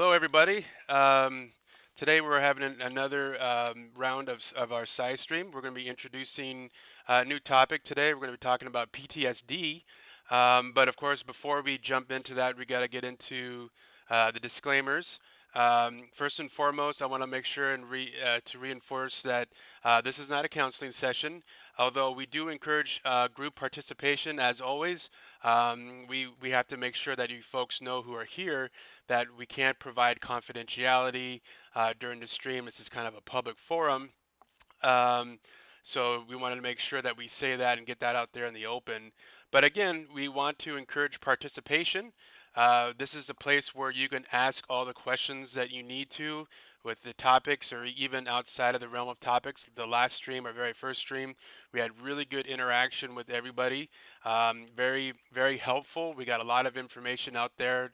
Hello, everybody. Today we're having another round of our Psi-Stream. We're going to be introducing a new topic today. We're going to be talking about PTSD. But of course, before we jump into that, we got to get into the disclaimers. First and foremost, I want to make sure and to reinforce that this is not a counseling session. Although we do encourage group participation, as always, we have to make sure that you folks know who are here that we can't provide confidentiality during the stream. This is kind of a public forum. Um, so we wanted to make sure that we say that and get that out there in the open. But again, we want to encourage participation. This is a place where you can ask all the questions that you need to with the topics or even outside of the realm of topics. The last stream, our very first stream, we had really good interaction with everybody. Very, very helpful. We got a lot of information out there,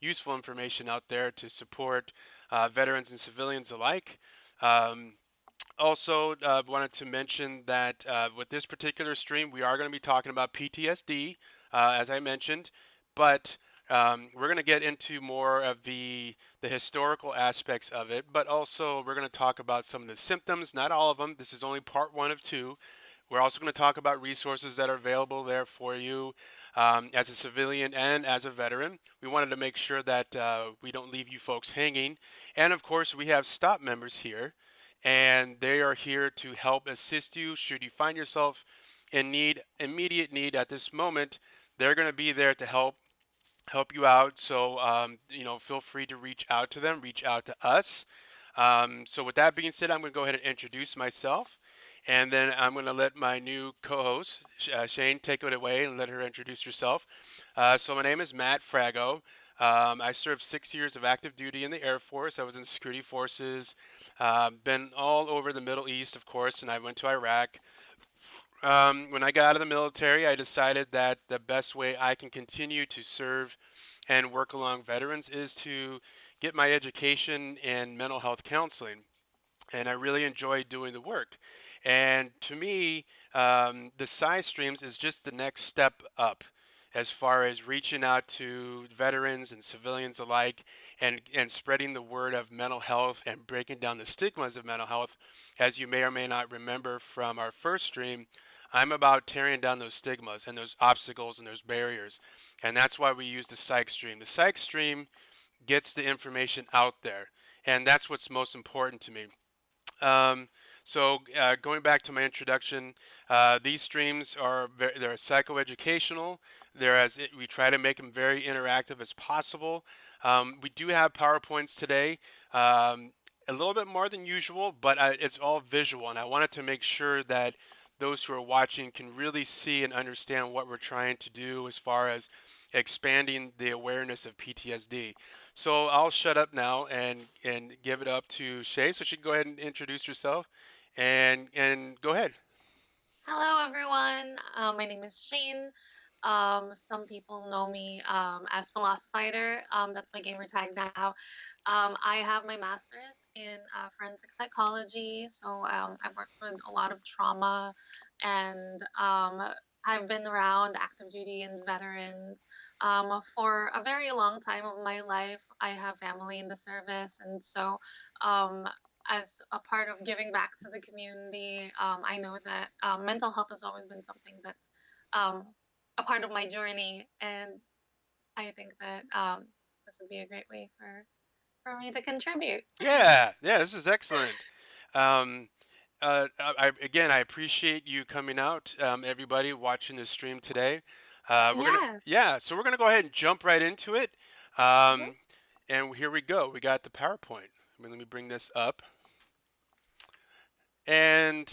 useful information out there to support veterans and civilians alike. Um, Also, wanted to mention that with this particular stream, we are going to be talking about PTSD, as I mentioned, but we're going to get into more of the historical aspects of it, but also we're going to talk about some of the symptoms, not all of them. This is only part one of two. We're also going to talk about resources that are available there for you as a civilian and as a veteran. We wanted to make sure that we don't leave you folks hanging. And of course, we have stop members here and they are here to help assist you should you find yourself in need, immediate need at this moment. They're going to be there to help you out. So feel free to reach out to them, reach out to us. So with that being said, I'm going to go ahead and introduce myself, and then I'm going to let my new co-host Shane take it away and let her introduce herself. So my name is Matt Frago. I served 6 years of active duty in the Air Force. I was in security forces. Been all over the Middle East, of course, and I went to Iraq. When I got out of the military, I decided that the best way I can continue to serve and work along veterans is to get my education in mental health counseling. And I really enjoy doing the work. And to me, the side streams is just the next step up as far as reaching out to veterans and civilians alike and spreading the word of mental health and breaking down the stigmas of mental health. As you may or may not remember from our first stream, I'm about tearing down those stigmas and those obstacles and those barriers. And that's why we use the psych stream. The psych stream gets the information out there. And that's what's most important to me. Um, Going back to my introduction, these streams are they're psychoeducational. We try to make them very interactive as possible. We do have PowerPoints today, a little bit more than usual, but it's all visual, and I wanted to make sure that those who are watching can really see and understand what we're trying to do as far as expanding the awareness of PTSD. So I'll shut up now and give it up to Shay, so she can go ahead and introduce herself, and go ahead. Hello, everyone. My name is Shane. Some people know me as Philosophider. That's my gamer tag now. I have my master's in forensic psychology, so I've worked with a lot of trauma, and I've been around active duty and veterans for a very long time of my life. I have family in the service, and so um, as a part of giving back to the community, I know that mental health has always been something that's um, a part of my journey, and I think that this would be a great way for me to contribute. Yeah, yeah, this is excellent. Um, Again, I appreciate you coming out, everybody watching this stream today. Yes. So we're gonna go ahead and jump right into it. Mhm. Um, and here we go. We got the PowerPoint. Let me bring this up. And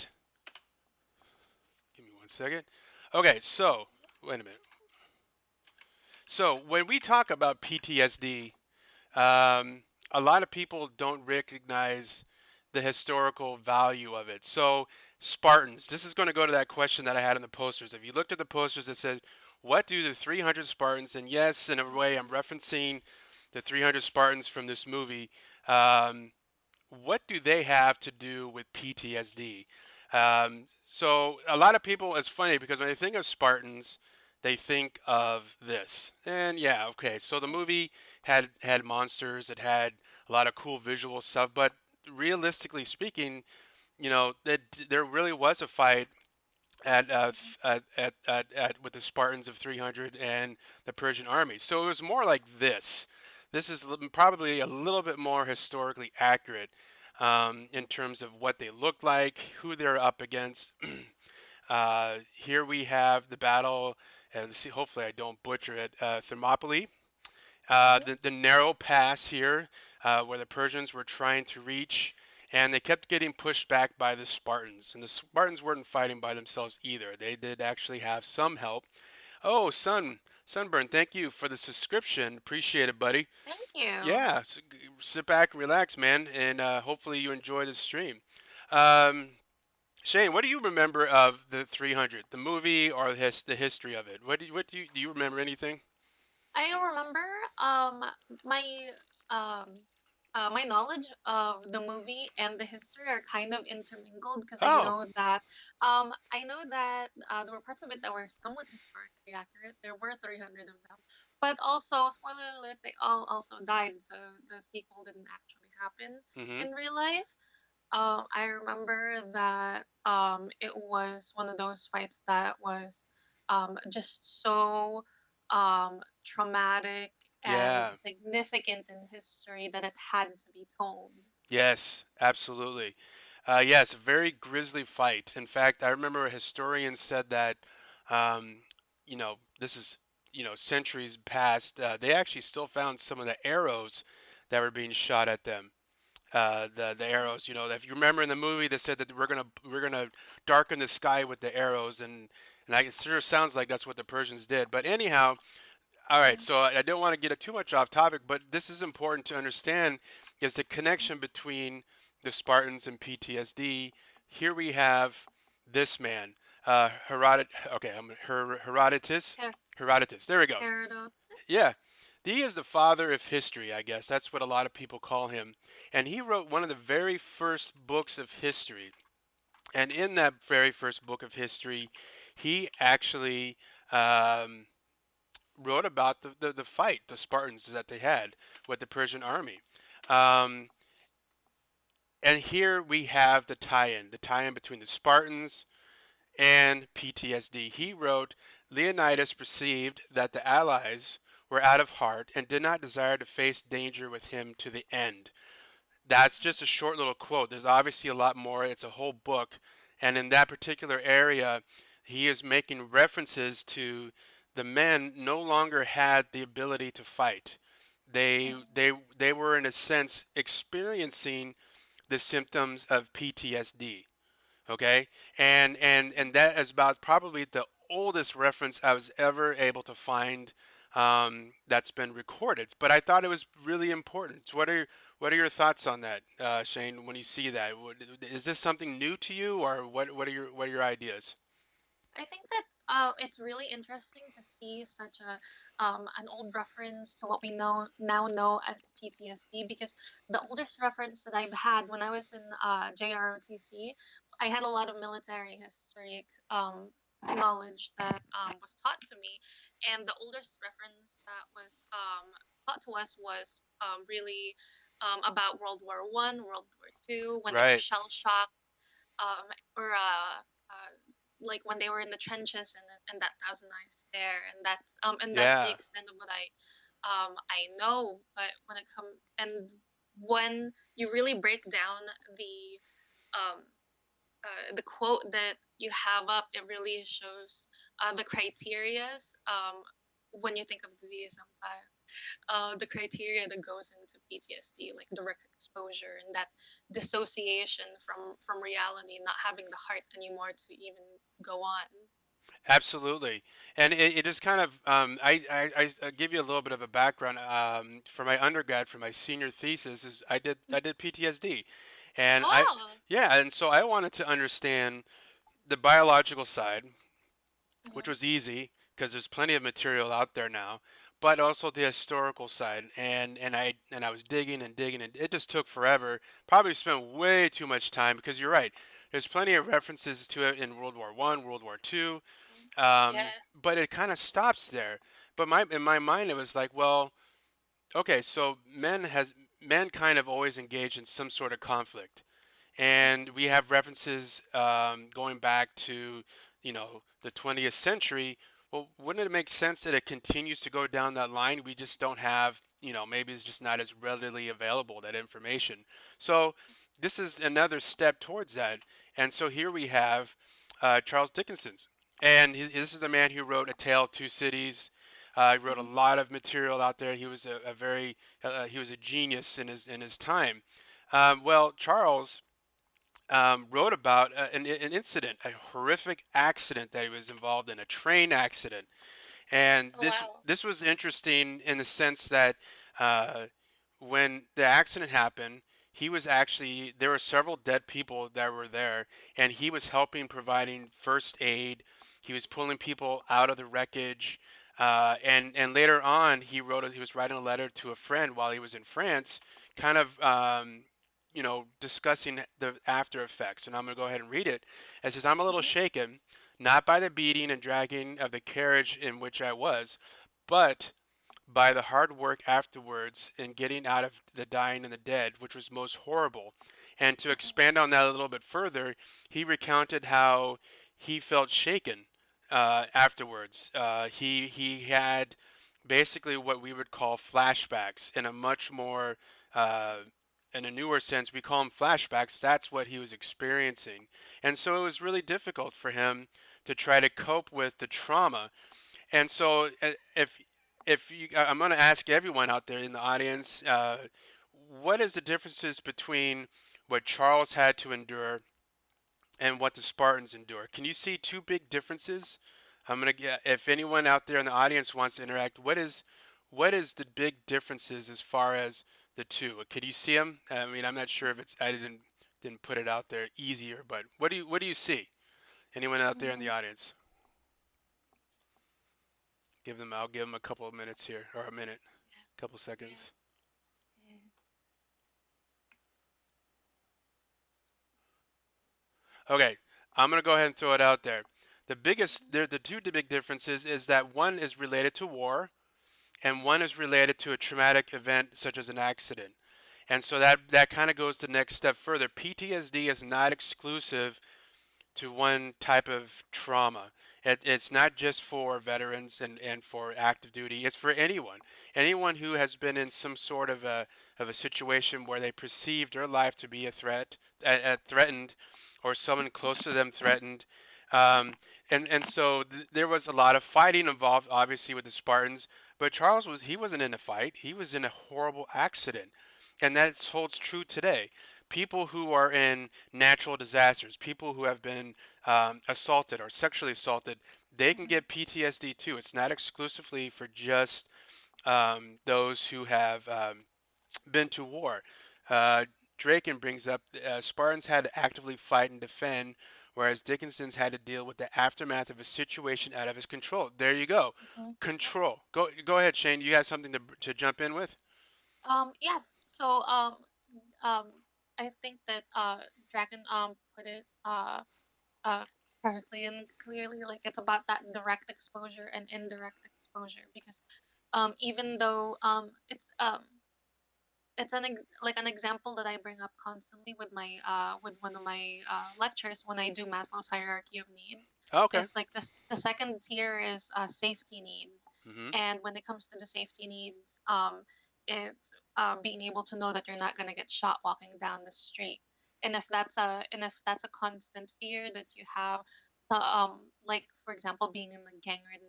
give me one second. Okay, so wait a minute. So when we talk about PTSD, a lot of people don't recognize the historical value of it. So Spartans, this is going to go to that question that I had in the posters. If you looked at the posters, it says, "What do the 300 Spartans?" And yes, in a way, I'm referencing the 300 Spartans from this movie. Um, what do they have to do with PTSD? So a lot of people, it's funny because when I think of Spartans, they think of this. And yeah, okay. So the movie had monsters, it had a lot of cool visual stuff, but realistically speaking, that there really was a fight at with the Spartans of 300 and the Persian army. So it was more like this. This is probably a little bit more historically accurate in terms of what they look like, who they're up against. Here we have the battle, and let's see, hopefully I don't butcher it, Thermopylae. Mhm. The narrow pass here where the Persians were trying to reach, and they kept getting pushed back by the Spartans. And the Spartans weren't fighting by themselves either. They did actually have some help. Oh, Sunburn, thank you for the subscription. Appreciate it, buddy. Thank you. Yeah, sit back and relax, man, and hopefully you enjoy the stream. Um, Shane, what do you remember of the 300, the movie or the history of it? Do you remember anything? I remember my um my knowledge of the movie and the history are kind of intermingled because Oh, I know that there were parts of it that were somewhat historically accurate. There were 300 of them, but also spoiler alert, they all also died, so the sequel didn't actually happen mm-hmm. in real life. I remember that it was one of those fights that was just so traumatic and Yeah. significant in history that it had to be told. Yes, absolutely. Yes, a very grisly fight. In fact, I remember a historian said that, um, this is, centuries past. They actually still found some of the arrows that were being shot at them. The arrows, if you remember in the movie, they said that we're gonna darken the sky with the arrows, and it sure sounds like that's what the Persians did. But anyhow, all right, Mhm. so I don't want to get it too much off topic, but this is important to understand is the connection between the Spartans and PTSD. Here we have this man, Okay, Herodotus. Her- Herodotus. There we go. Herodotus? Yeah, he is the father of history. I guess that's what a lot of people call him, and he wrote one of the very first books of history. And in that very first book of history, he actually um, wrote about the fight, the Spartans that they had with the Persian army. Um, and here we have the tie in between the Spartans and PTSD. He wrote Leonidas perceived that the Allies were out of heart and did not desire to face danger with him to the end. That's just a short little quote. There's obviously a lot more. It's a whole book. And in that particular area, he is making references to the men no longer had the ability to fight. They Mhm. they they were in a sense experiencing the symptoms of PTSD. Okay? And that is about probably the oldest reference I was ever able to find that's been recorded. But I thought it was really important. So what are your thoughts on that, Shane? When you see that, is this something new to you, or what are your ideas? I think that it's really interesting to see such a an old reference to what we know as PTSD because the oldest reference that I've had when I was in JROTC, I had a lot of military history knowledge that was taught to me, and the oldest reference that was taught to us was really about World War I, World War II, when they were Right. shell shocked or like when they were in the trenches and that Thousand Eyes Stare, and that's the Yeah. extent of what I know. But when you really break down the um the quote that you have up, it really shows the criterias when you think of the DSM-5, the criteria that goes into PTSD, like direct exposure and that dissociation from reality, not having the heart anymore to even go on. Absolutely, and it is kind of I give you a little bit of a background for my undergrad for my senior thesis is I did PTSD, and Oh, yeah, and so I wanted to understand the biological side, which mhm. was easy because there's plenty of material out there now, but also the historical side, and I was digging and digging, and it just took forever. Probably spent way too much time because you're right. There's plenty of references to it in World War I, World War II, Yeah. But it kind of stops there. But in my mind, it was like, well, okay, so mankind have always engaged in some sort of conflict, and we have references going back to the 20th century. Well, wouldn't it make sense that it continues to go down that line? We just don't have, maybe it's just not as readily available, that information. So this is another step towards that. And so here we have Charles Dickenson's, and this is the man who wrote A Tale of Two Cities. He wrote a Mhm. lot of material out there. He was a very he was a genius in his time. Well, Charles wrote about an incident, a horrific accident that he was involved in, a train accident. And Oh, wow. this was interesting in the sense that uh, when the accident happened, he was actually there were several dead people that were there, and he was helping providing first aid. He was pulling people out of the wreckage. And later on, he was writing a letter to a friend while he was in France, kind of discussing the after effects. And I'm going to go ahead and read it. It says, "I'm a little Mhm. shaken, not by the beating and dragging of the carriage in which I was, but by the hard work afterwards in getting out of the dying and the dead, which was most horrible." And to Mhm. expand on that a little bit further, he recounted how he felt shaken afterwards. He had basically what we would call flashbacks in a much more uh, in a newer sense. We call them flashbacks. That's what he was experiencing, and so it was really difficult for him to try to cope with the trauma. And so, I'm going to ask everyone out there in the audience, what is the differences between what Charles had to endure and what the Spartans endure? Can you see two big differences? I'm going to get if anyone out there in the audience wants to interact. What is the big differences as far as the two? Could you see them? I mean, I'm not sure if it's I didn't put it out there easier, but what do you see? Anyone out there in the Mhm. audience? I'll give them a couple of minutes here, or a minute, couple Yeah. seconds. Yeah. Okay, I'm gonna go ahead and throw it out there. The two big differences is that one is related to war, and one is related to a traumatic event such as an accident. And so that kind of goes the next step further. PTSD is not exclusive to one type of trauma. It's not just for veterans and for active duty. It's for anyone. Anyone who has been in some sort of a situation where they perceive their life to be a threat, threatened, or someone close to them threatened. Um, and so there was a lot of fighting involved, obviously, with the Spartans. But he wasn't in a fight. He was in a horrible accident, and that holds true today. People who are in natural disasters, people who have been assaulted or sexually assaulted, they can Mhm. get PTSD too. It's not exclusively for just those who have been to war. Uh, Draken brings up Spartans had to actively fight and defend, whereas Dickinson's had to deal with the aftermath of a situation out of his control. There you go. Mhm. Yep. Control. Go ahead, Shane. You got something to jump in with? Yeah. So um I think that Dragon put it uh perfectly and clearly, like it's about that direct exposure and indirect exposure, because even though it's like an example that I bring up constantly with my with one of my lectures when I do Maslow's hierarchy of needs, Oh, okay. is like this: the second tier is safety needs. Mm-hmm. And when it comes to the safety needs, it's being able to know that you're not going to get shot walking down the street. And if that's a constant fear that you have, like for example being in the gang ridden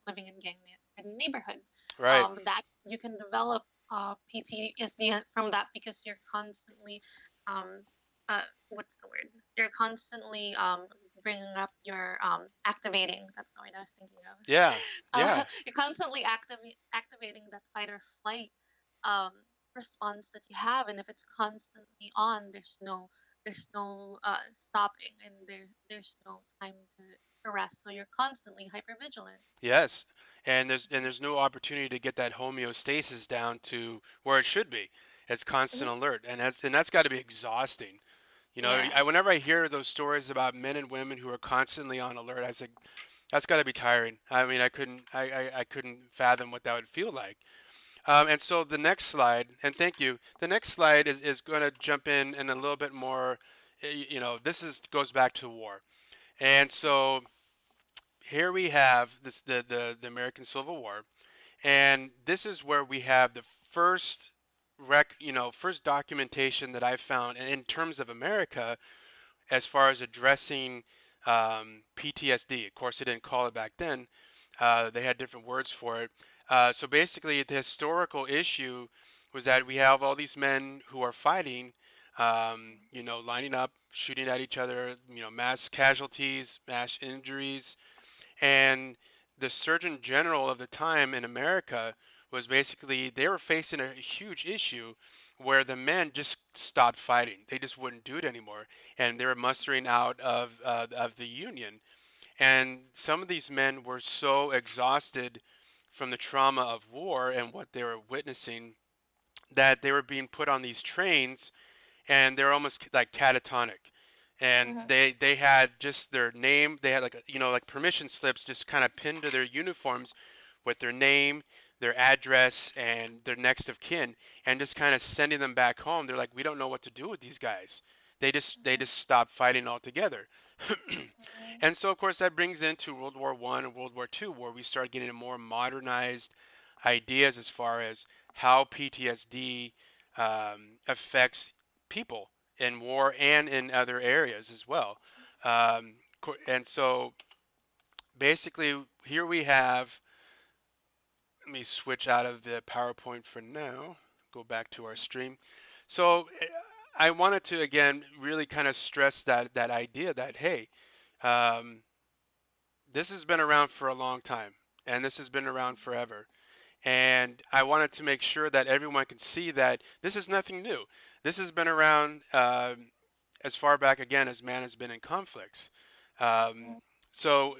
living in gang ridden neighborhoods, Right. that you can develop PTSD from that, because you're constantly, um, what's the word? You're constantly bringing up your activating. That's the word I was thinking of. Yeah. Yeah. You're constantly activating that fight or flight um, response that you have, and if it's constantly on, there's no stopping, and there's no time to rest. So you're constantly hyper vigilant. Yes, and there's no opportunity to get that homeostasis down to where it should be. It's constant Hmm. alert, and that's got to be exhausting. Yeah. Whenever I hear those stories about men and women who are constantly on alert, I say, That's got to be tiring. I mean, I couldn't fathom what that would feel like. And so the next slide, and thank you. The next slide is going to jump in a little bit more. This is goes back to war, and so here we have the American Civil War, and this is where we have the first first documentation that I found in terms of America as far as addressing PTSD. Of course, they didn't call it back then. They had different words for it. So basically, the historical issue was that we have all these men who are fighting, lining up, shooting at each other, mass casualties, mass injuries, and the Surgeon General of the time in America was basically they were facing a huge issue where the men just stopped fighting. They just wouldn't do it anymore, and they were mustering out of the Union. And some of these men were so exhausted from the trauma of war and what they were witnessing that they were being put on these trains and they're almost like catatonic. And Mm-hmm. they had just their name. They had like like permission slips just kind of pinned to their uniforms with their name, their address, and their next of kin, and just kind of sending them back home. They're like, we don't know what to do with these guys. They just stopped fighting altogether. Mm-hmm. And so of course that brings into World War One and World War Two, where we start getting more modernized ideas as far as how PTSD affects people in war and in other areas as well. And so basically, here we have. Let me switch out of the PowerPoint for now. Go back to our stream. So I wanted to again really kind of stress that idea that hey, um, this has been around for a long time, and this has been around forever. And I wanted to make sure that everyone can see that this is nothing new. This has been around as far back again as man has been in conflicts. Um, so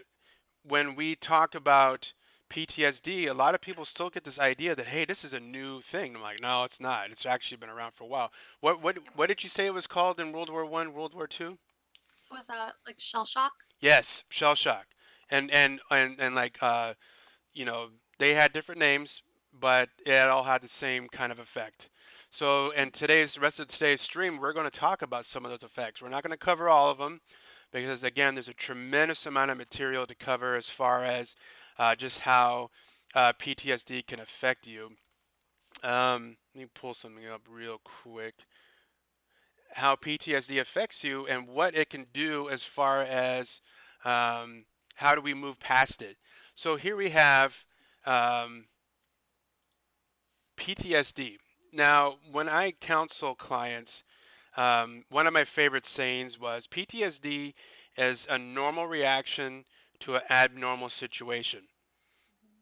when we talk about PTSD, a lot of people still get this idea that hey, this is a new thing. I'm like, no, it's not. It's actually been around for a while. What did you say it was called in World War One, World War Two? Was that like shell shock? Yes, shell shock, and like you know, they had different names, but it all had the same kind of effect. So, in today's rest of today's stream, we're going to talk about some of those effects. We're not going to cover all of them because, again, there's a tremendous amount of material to cover as far as just how PTSD can affect you. Let me pull something up real quick. How PTSD affects you and what it can do as far as um, how do we move past it. So here we have um, PTSD. Now, when I counsel clients, one of my favorite sayings was PTSD is a normal reaction to an abnormal situation.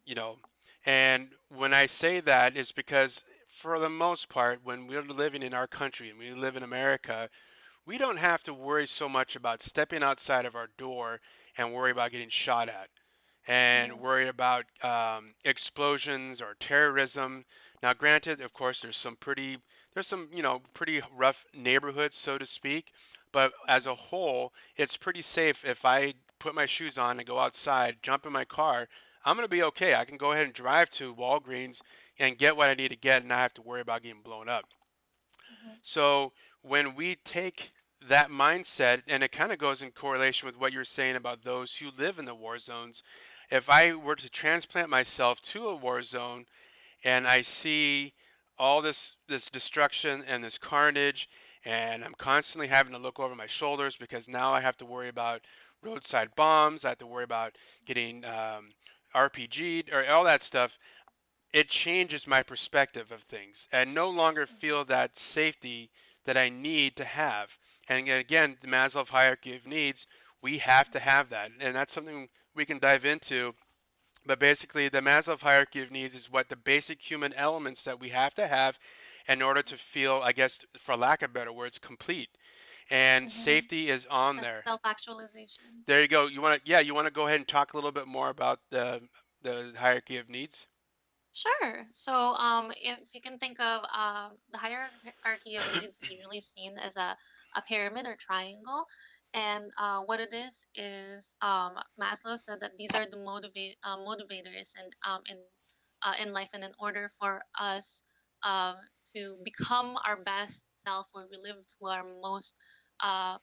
You know, and when I say that, it's because for the most part, when we're living in our country and we live in America, we don't have to worry so much about stepping outside of our door and worry about getting shot at and Mm-hmm. worry about explosions or terrorism. Now, granted, of course, there's some pretty rough neighborhoods, so to speak, but as a whole, it's pretty safe if I put my shoes on and go outside, jump in my car. I'm gonna be okay. I can go ahead and drive to Walgreens and get what I need to get, and not have to worry about getting blown up. Mm-hmm. So when we take that mindset, and it kind of goes in correlation with what you're saying about those who live in the war zones, if I were to transplant myself to a war zone and I see all this destruction and this carnage, and I'm constantly having to look over my shoulders because now I have to worry about roadside bombs, I have to worry about getting RPG'd or all that stuff, it changes my perspective of things and no longer feel that safety that I need to have. And again, the Maslow hierarchy of needs, we have to have that. And that's something we can dive into. But basically, the Maslow hierarchy of needs is what the basic human elements that we have to have in order to feel, I guess, for lack of better words, complete. And Mm-hmm. safety is on Like there. self-actualization. There you go. You want to go ahead and talk a little bit more about the hierarchy of needs? Sure. So, if you can think of the hierarchy of needs is usually seen as a pyramid or triangle, And what it is Maslow said that these are the motivators and in life, and in order for us um, to become our best self, where we live to our most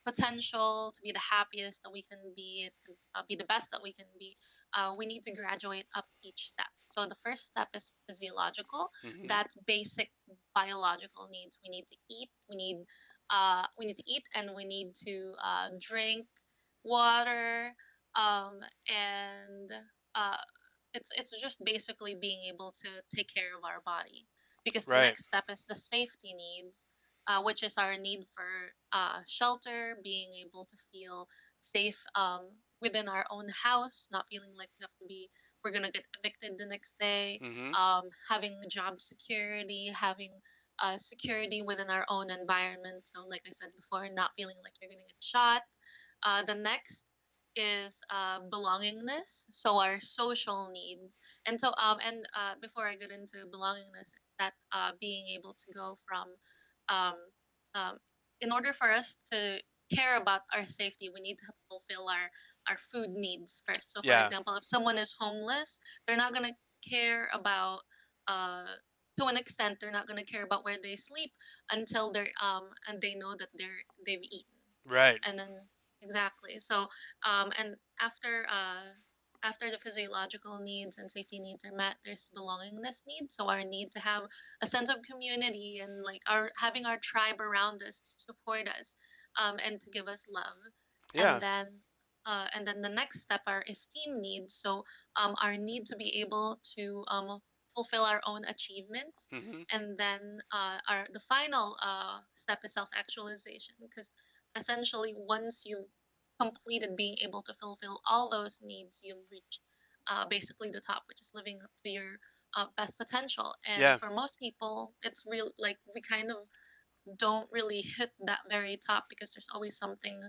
potential, to be the happiest that we can be, to be the best that we can be, we need to graduate up each step. So the first step is physiological. Hmm. That's basic biological needs. We need to eat, and we need to drink water, and uh, it's just basically being able to take care of our body, because the Right. next step is the safety needs, which is our need for shelter, being able to feel safe within our own house, not feeling like we're gonna get evicted the next day, Hmm. having job security, having security within our own environment. So, like I said before, not feeling like you're gonna get shot. The next is belongingness, so our social needs. And before I get into belongingness, that being able to go from um, um, in order for us to care about our safety, we need to fulfill our food needs first. So, for Yeah. example, if someone is homeless, they're not gonna care about uh, to an extent, they're not gonna care about where they sleep until they know that they've eaten. Right. And then exactly. So and after the physiological needs and safety needs are met, there's belongingness needs. So our need to have a sense of community, and like our having our tribe around us to support us, and to give us love. And Yeah. then the next step are esteem needs. So our need to be able to fulfill our own achievements. Hmm. And then our the final step is self actualization, because essentially once you've completed being able to fulfill all those needs, you've reached basically the top, which is living up to your best potential. And Yeah. for most people, it's real, like we kind of don't really hit that very top, because there's always something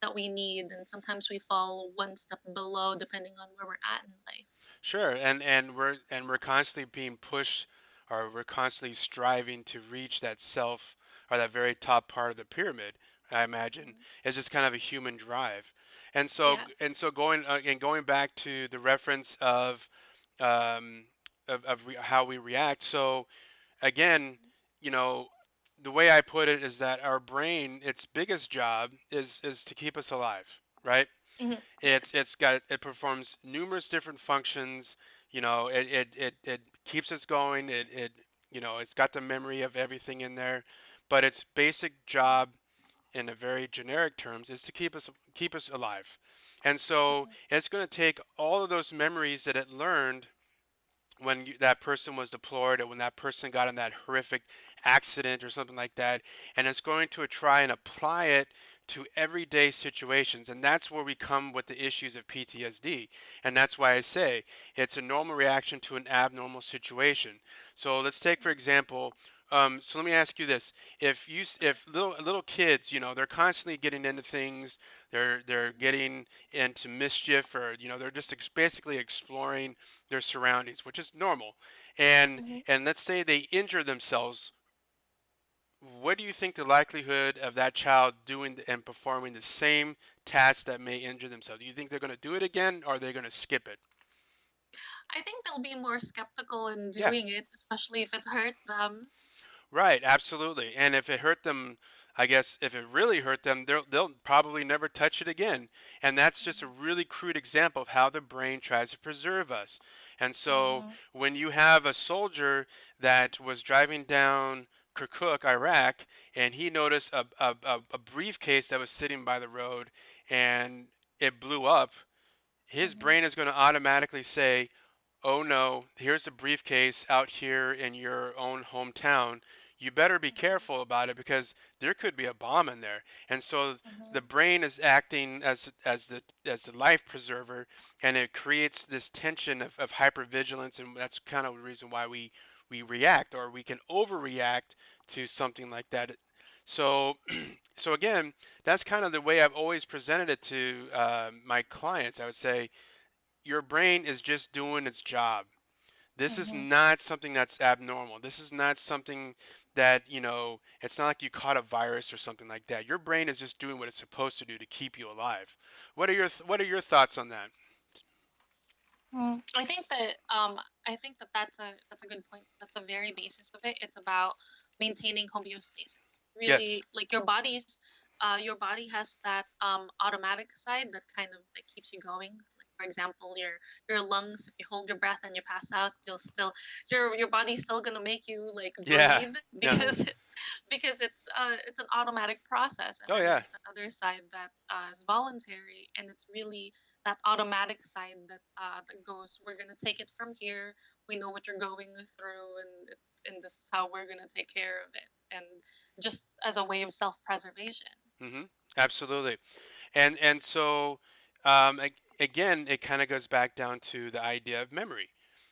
that we need, and sometimes we fall one step below depending on where we're at in life. Sure. And we're constantly being pushed, or we're constantly striving to reach that self, or that very top part of the pyramid. I imagine Mhm. it's just kind of a human drive. And so Yes. and so going back to the reference um, how we react. So again, you know, the way I put it is that our brain, its biggest job is to keep us alive, right? Hmm. It's Yes. it's got it performs numerous different functions. It keeps us going. It's got the memory of everything in there, but its basic job, in a very generic terms, is to keep us alive. And so Hmm. it's going to take all of those memories that it learned when that person was deployed, or when that person got in that horrific accident or something like that, and it's going to try and apply it to everyday situations. And that's where we come with the issues of PTSD. And that's why I say it's a normal reaction to an abnormal situation. So let's take, for example, so let me ask you this: if little kids, they're constantly getting into things, they're getting into mischief, or they're just basically exploring their surroundings, which is normal. And Hmm. and let's say they injure themselves. What do you think the likelihood of that child doing and performing the same task that may injure themselves? Do you think they're going to do it again, or are they going to skip it? I think they'll be more skeptical in Yeah. doing it, especially if it hurt them. Right, absolutely. And if it hurt them, I guess if it really hurt them, they'll probably never touch it again. And that's just a really crude example of how the brain tries to preserve us. And so Hmm. when you have a soldier that was driving down Kirkuk, Iraq, and he noticed a briefcase that was sitting by the road, and it blew up, his Hmm. brain is going to automatically say, oh no, here's a briefcase out here in your own hometown. You better be careful about it, because there could be a bomb in there. And so the Hmm. brain is acting as the life preserver, and it creates this tension of hypervigilance, and that's kind of the reason why we react, or we can overreact to something like that. So so again, that's kind of the way I've always presented it to my clients. I would say your brain is just doing its job. This is Hmm. not something that's abnormal. This is not something that, it's not like you caught a virus or something like that. Your brain is just doing what it's supposed to do to keep you alive. What are your thoughts on that? I think that that's a good point. At the very basis of it, it's about maintaining homeostasis. Yes. Really, like your body has that automatic side that kind of like keeps you going. Like for example, your lungs. If you hold your breath and you pass out, you'll still your body's still gonna make you like Yeah. breathe Yeah. because it's an automatic process. And Oh then yeah. there's that other side that is voluntary, and it's really that automatic side that goes, we're gonna take it from here. We know what you're going through, and this is how we're gonna take care of it, and just as a way of self-preservation. Mhm. Absolutely. And so again, it kind of goes back down to the idea of memory,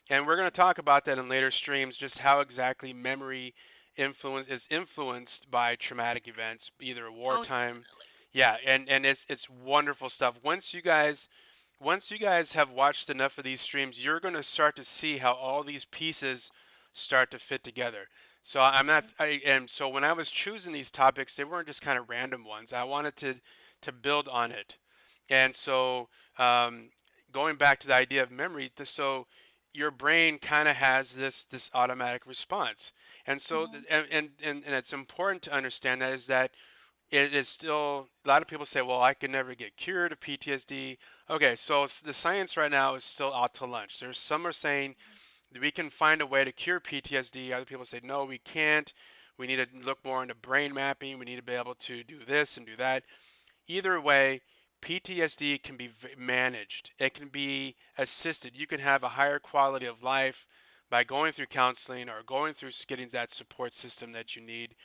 and we're going to talk about that in later streams, just how exactly memory influence is influenced by traumatic events, either Oh, wartime. definitely. Yeah, and it's wonderful stuff. Once you guys have watched enough of these streams, you're going to start to see how all these pieces start to fit together. So I'm not, and so when I was choosing these topics, they weren't just kind of random ones. I wanted to build on it, and so um, going back to the idea of memory, so your brain kind of has this automatic response, and so Mm-hmm. and it's important to understand that is that it is still a lot of people say, well, I can never get cured of PTSD. Okay, so the science right now is still out to lunch. There's some are saying that we can find a way to cure PTSD. Other people say no, we can't. We need to look more into brain mapping. We need to be able to do this and do that. Either way, PTSD can be managed. It can be assisted. You can have a higher quality of life by going through counseling or going through getting that support system that you need.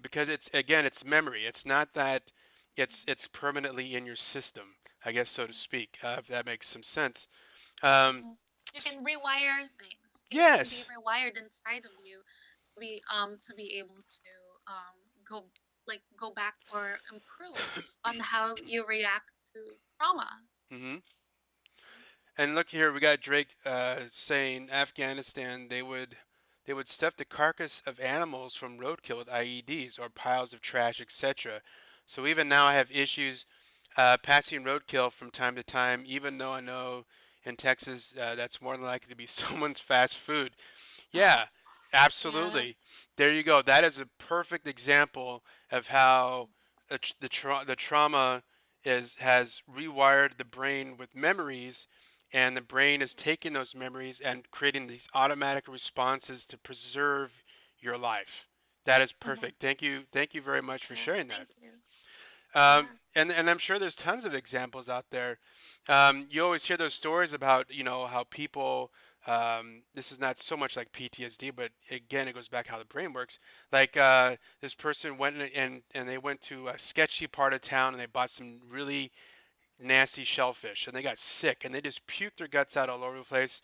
Because it's again, it's memory. It's not that it's permanently in your system, I guess so to speak. If that makes some sense. Um, Mm-hmm. You can rewire things. Things can be yes. rewired inside of you to be able to go go back or improve on how you react to trauma. hmm And look here, we got Drake saying Afghanistan they would stuff the carcass of animals from roadkill with IEDs or piles of trash, etc. So even now I have issues passing roadkill from time to time, even though I know in Texas that's more than likely to be someone's fast food. Yeah, Yeah. absolutely. There you go. That is a perfect example of how the trauma has rewired the brain with memories, and the brain is taking those memories and creating these automatic responses to preserve your life. That is Mm-hmm. perfect. Thank you very much for Yeah. sharing that. Thank you. Yeah. And I'm sure there's tons of examples out there. You always hear those stories about how people. This is not so much like PTSD, but again, it goes back how the brain works. Like this person went and they went to a sketchy part of town and they bought some really nasty shellfish and they got sick and they just puked their guts out all over the place,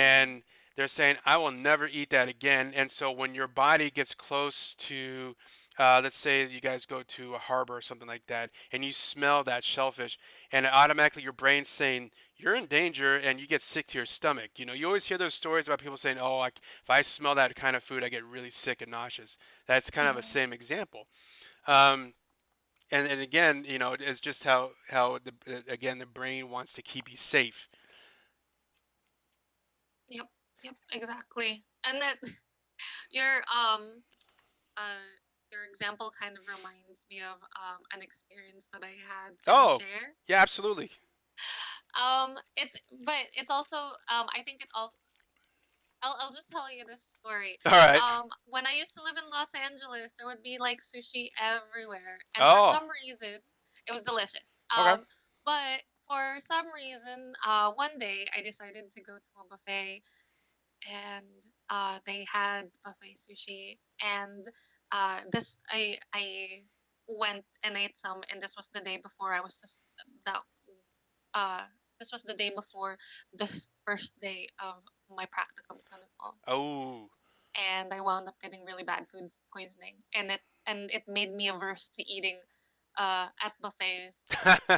Mm-hmm. and they're saying I will never eat that again. And so when your body gets close to let's say you guys go to a harbor or something like that and you smell that shellfish, and automatically your brain's saying you're in danger and you get sick to your stomach. You always hear those stories about people saying, oh, if I smell that kind of food I get really sick and nauseous. That's kind of a Mm-hmm. same example. um, and again, it's just how again the brain wants to keep you safe. Yep. Yep. Exactly. And that your uh your example kind of reminds me of an experience that I had. Can I Oh, share? yeah, absolutely. But it's also I think it also I'll just tell you this story. All right. When I used to live in Los Angeles, there would be like sushi everywhere, and for Oh, some reason, it was delicious. okay. But for some reason, one day I decided to go to a buffet, and they had buffet sushi, and this I went and ate some, and this was the day before I was just that uh this was the day before the first day of my practicum clinical, Oh. and I wound up getting really bad food poisoning, and it made me averse to eating at buffets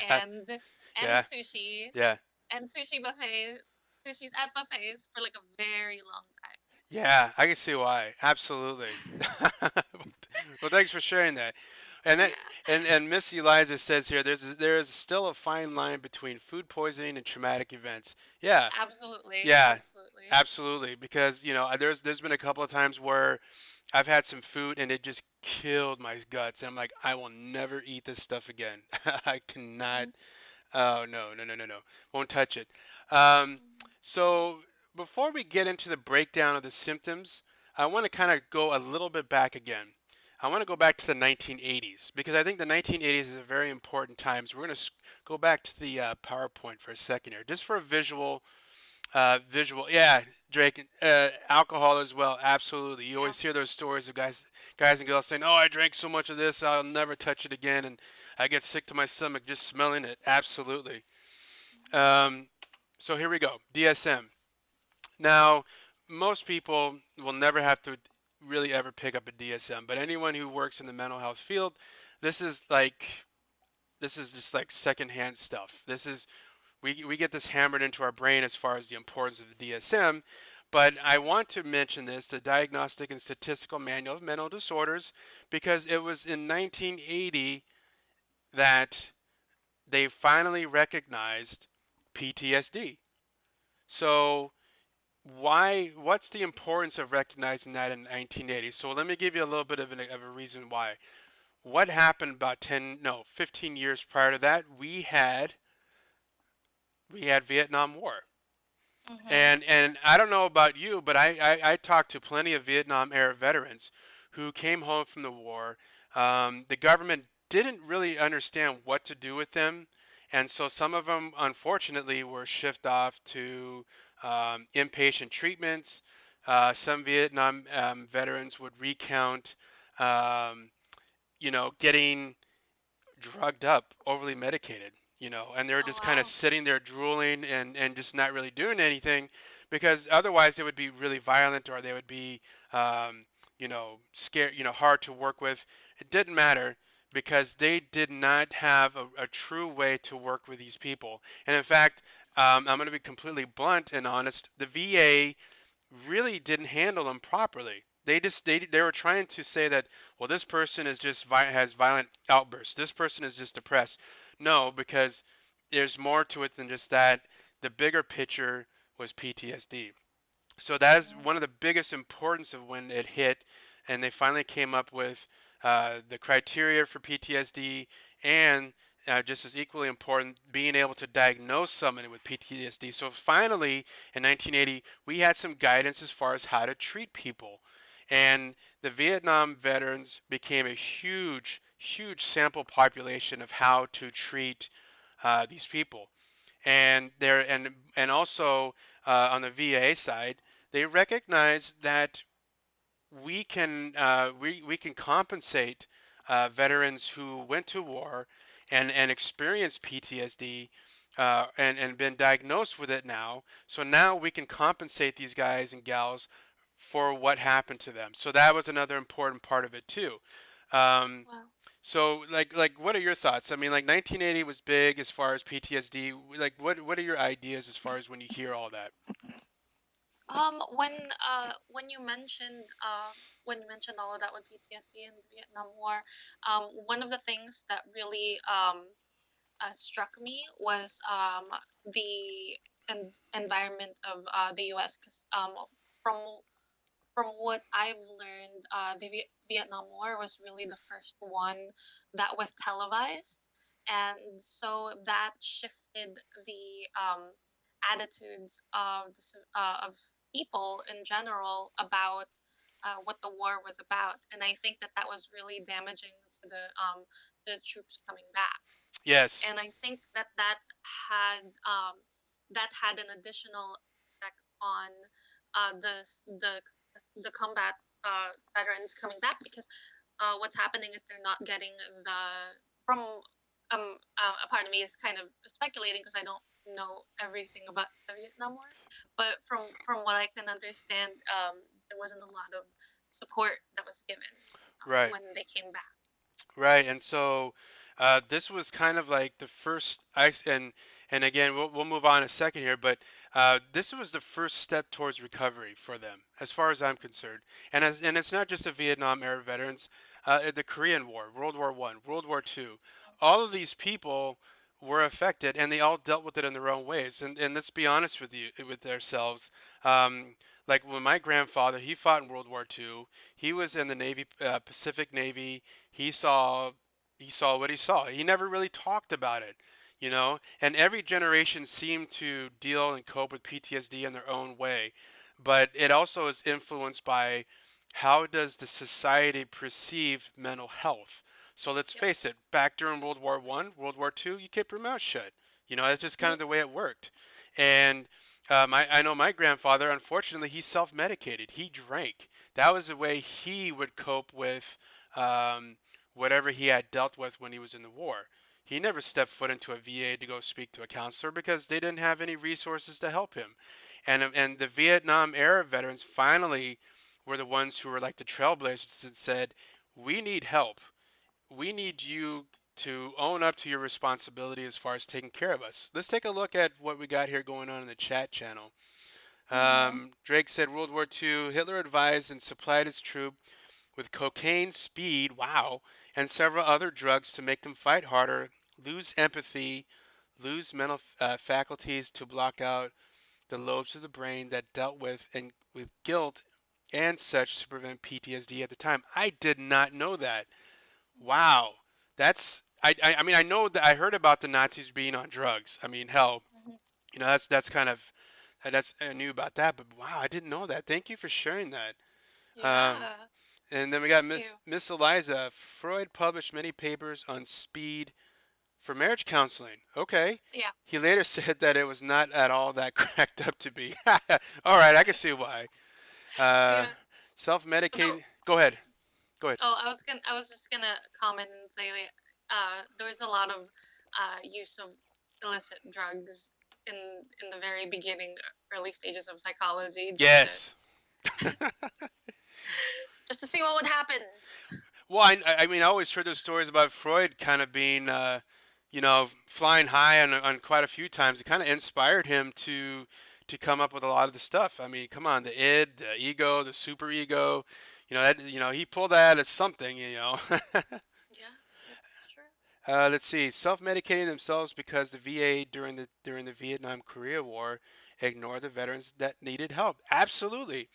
and and Yeah, sushi yeah. and sushi buffets sushis at buffets for like a very long time. Yeah, I can see why. Absolutely. Well, thanks for sharing that. And that, Yeah, and Miss Eliza says here, there is still a fine line between food poisoning and traumatic events. Yeah, absolutely, yeah, absolutely. absolutely. Because there's been a couple of times where I've had some food and it just killed my guts, and I'm like, I will never eat this stuff again. I cannot. Mhm, Oh no, no, no, no, no. Won't touch it. Um, mhm, so before we get into the breakdown of the symptoms, I want to kind of go a little bit back again. I want to go back to the 1980s because I think the 1980s is a very important time. So we're going to go back to the PowerPoint for a second here, just for a visual. Yeah, Drake. Alcohol as well. Absolutely. You yeah. always hear those stories of guys and girls saying, "Oh, I drank so much of this, I'll never touch it again," and I get sick to my stomach just smelling it. Absolutely. Mhm, Um, so here we go. DSM. Now, most people will never have to really ever pick up a DSM, but anyone who works in the mental health field, this is like this is just like secondhand stuff. We get this hammered into our brain as far as the importance of the DSM. But I want to mention this, the Diagnostic and Statistical Manual of Mental Disorders, because it was in 1980 that they finally recognized PTSD. So what's the importance of recognizing that in 1980? So let me give you a little bit of a reason why. What happened about 10, no, 15 years prior to that? We had Vietnam War. mhm. And I don't know about you, but I talked to plenty of Vietnam era veterans who came home from the war. The government didn't really understand what to do with them, and so some of them, unfortunately, were shipped off to inpatient treatments. Some Vietnam veterans would recount, um, getting drugged up, overly medicated, and they're Oh just kind of wow. sitting there drooling and just not really doing anything because otherwise they would be really violent or they would be, scared, hard to work with. It didn't matter because they did not have a true way to work with these people. And in fact, I'm going to be completely blunt and honest. The VA really didn't handle them properly. They were trying to say that, well, this person is just has violent outbursts. This person is just depressed. No, because there's more to it than just that. The bigger picture was PTSD. So that is Mhm. one of the biggest importance of when it hit, and they finally came up with the criteria for PTSD, and just as equally important, being able to diagnose somebody with PTSD. So finally, in 1980, we had some guidance as far as how to treat people, and the Vietnam veterans became a huge, huge sample population of how to treat these people, and also on the VA side, they recognize that we can compensate veterans who went to war and experienced PTSD and been diagnosed with it now. So now we can compensate these guys and gals for what happened to them. So that was another important part of it too. Um, Well, so what are your thoughts? I mean, like 1980 was big as far as PTSD. Like what are your ideas as far as when you hear all that? when you mentioned all of that with PTSD and the Vietnam War, one of the things that really struck me was the environment of the U.S. Because from from what I've learned, the Vietnam War was really the first one that was televised, and so that shifted the attitudes of of people in general about what the war was about, and I think that that was really damaging to the troops coming back, Yes. and I think that that had an additional effect on the combat veterans coming back because what's happening is they're not getting the from a part of me is kind of speculating because I don't know everything about the Vietnam War, but from what I can understand, there wasn't a lot of support that was given Right. when they came back. Right. And so This was kind of like the first and again we'll move on in a second here, but this was the first step towards recovery for them, as far as I'm concerned. And it's not just the Vietnam era veterans, the Korean War, World War One, World War Two, all of these people were affected, and they all dealt with it in their own ways. And let's be honest with you, with ourselves. Um, like when my grandfather, he fought in World War Two. He was in the Navy, Pacific Navy. He saw he saw what he saw. He never really talked about it, you know. And every generation seemed to deal and cope with PTSD in their own way, but it also is influenced by how does the society perceive mental health. So let's Yep. face it, back during World War Absolutely. One, World War Two, you kept your mouth shut. You know, that's just kind Mhm. of the way it worked. And I know my grandfather, unfortunately, he self-medicated. He drank. That was the way he would cope with um, whatever he had dealt with when he was in the war. He never stepped foot into a VA to go speak to a counselor because they didn't have any resources to help him. And the Vietnam era veterans finally were the ones who were like the trailblazers and said, "We need help. We need you to own up to your responsibility as far as taking care of us." Let's take a look at what we got here going on in the chat channel. Mhm. Drake said World War II, Hitler advised and supplied his troops with cocaine, speed, wow, and several other drugs to make them fight harder, lose empathy, lose mental faculties to block out the lobes of the brain that dealt with guilt and such to prevent PTSD at the time. I did not know that. Mhm. Wow, that's I mean I know that I heard about the Nazis being on drugs. I mean hell, Mhm. you know that's kind of that's I knew about that, but wow, I didn't know that. Thank you for sharing that. Um, Yeah. and then we got Thank you. Miss Eliza. Freud published many papers on speed for marriage counseling. Okay. Yeah. He later said that it was not at all that cracked up to be. All right, I can see why. Uh, Yeah. Though, self-medicating. Go ahead. Go ahead. oh, I was just gonna comment and say, like, there was a lot of use of illicit drugs in the very beginning, early stages of psychology, Yes. just to see what would happen. Well, I mean, I always heard those stories about Freud kind of being, you know, flying high on quite a few times. It kind of inspired him to come up with a lot of the stuff. I mean, come on, the id, the ego, the super ego, you know, that you know, he pulled that as something, you know. Yeah, it's true. Let's see, self-medicating themselves because the VA during the Vietnam Korea War ignored the veterans that needed help. Absolutely.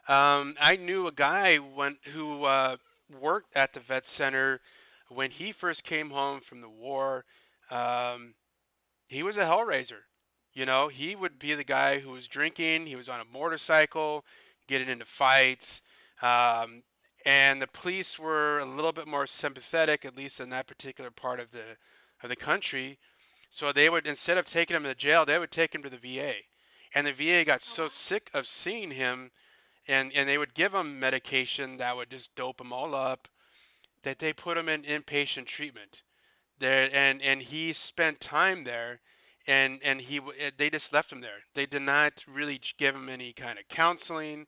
I knew a guy who worked at the vet center when he first came home from the war. Um, he was a hellraiser. You know, he would be the guy who was drinking. He was on a motorcycle, getting into fights, um, and the police were a little bit more sympathetic, at least in that particular part of the country. So they would, instead of taking him to jail, they would take him to the VA, and the VA got Oh so wow. sick of seeing him and they would give him medication that would just dope him all up that they put him in inpatient treatment there and he spent time there and they just left him there. They did not really give him any kind of counseling.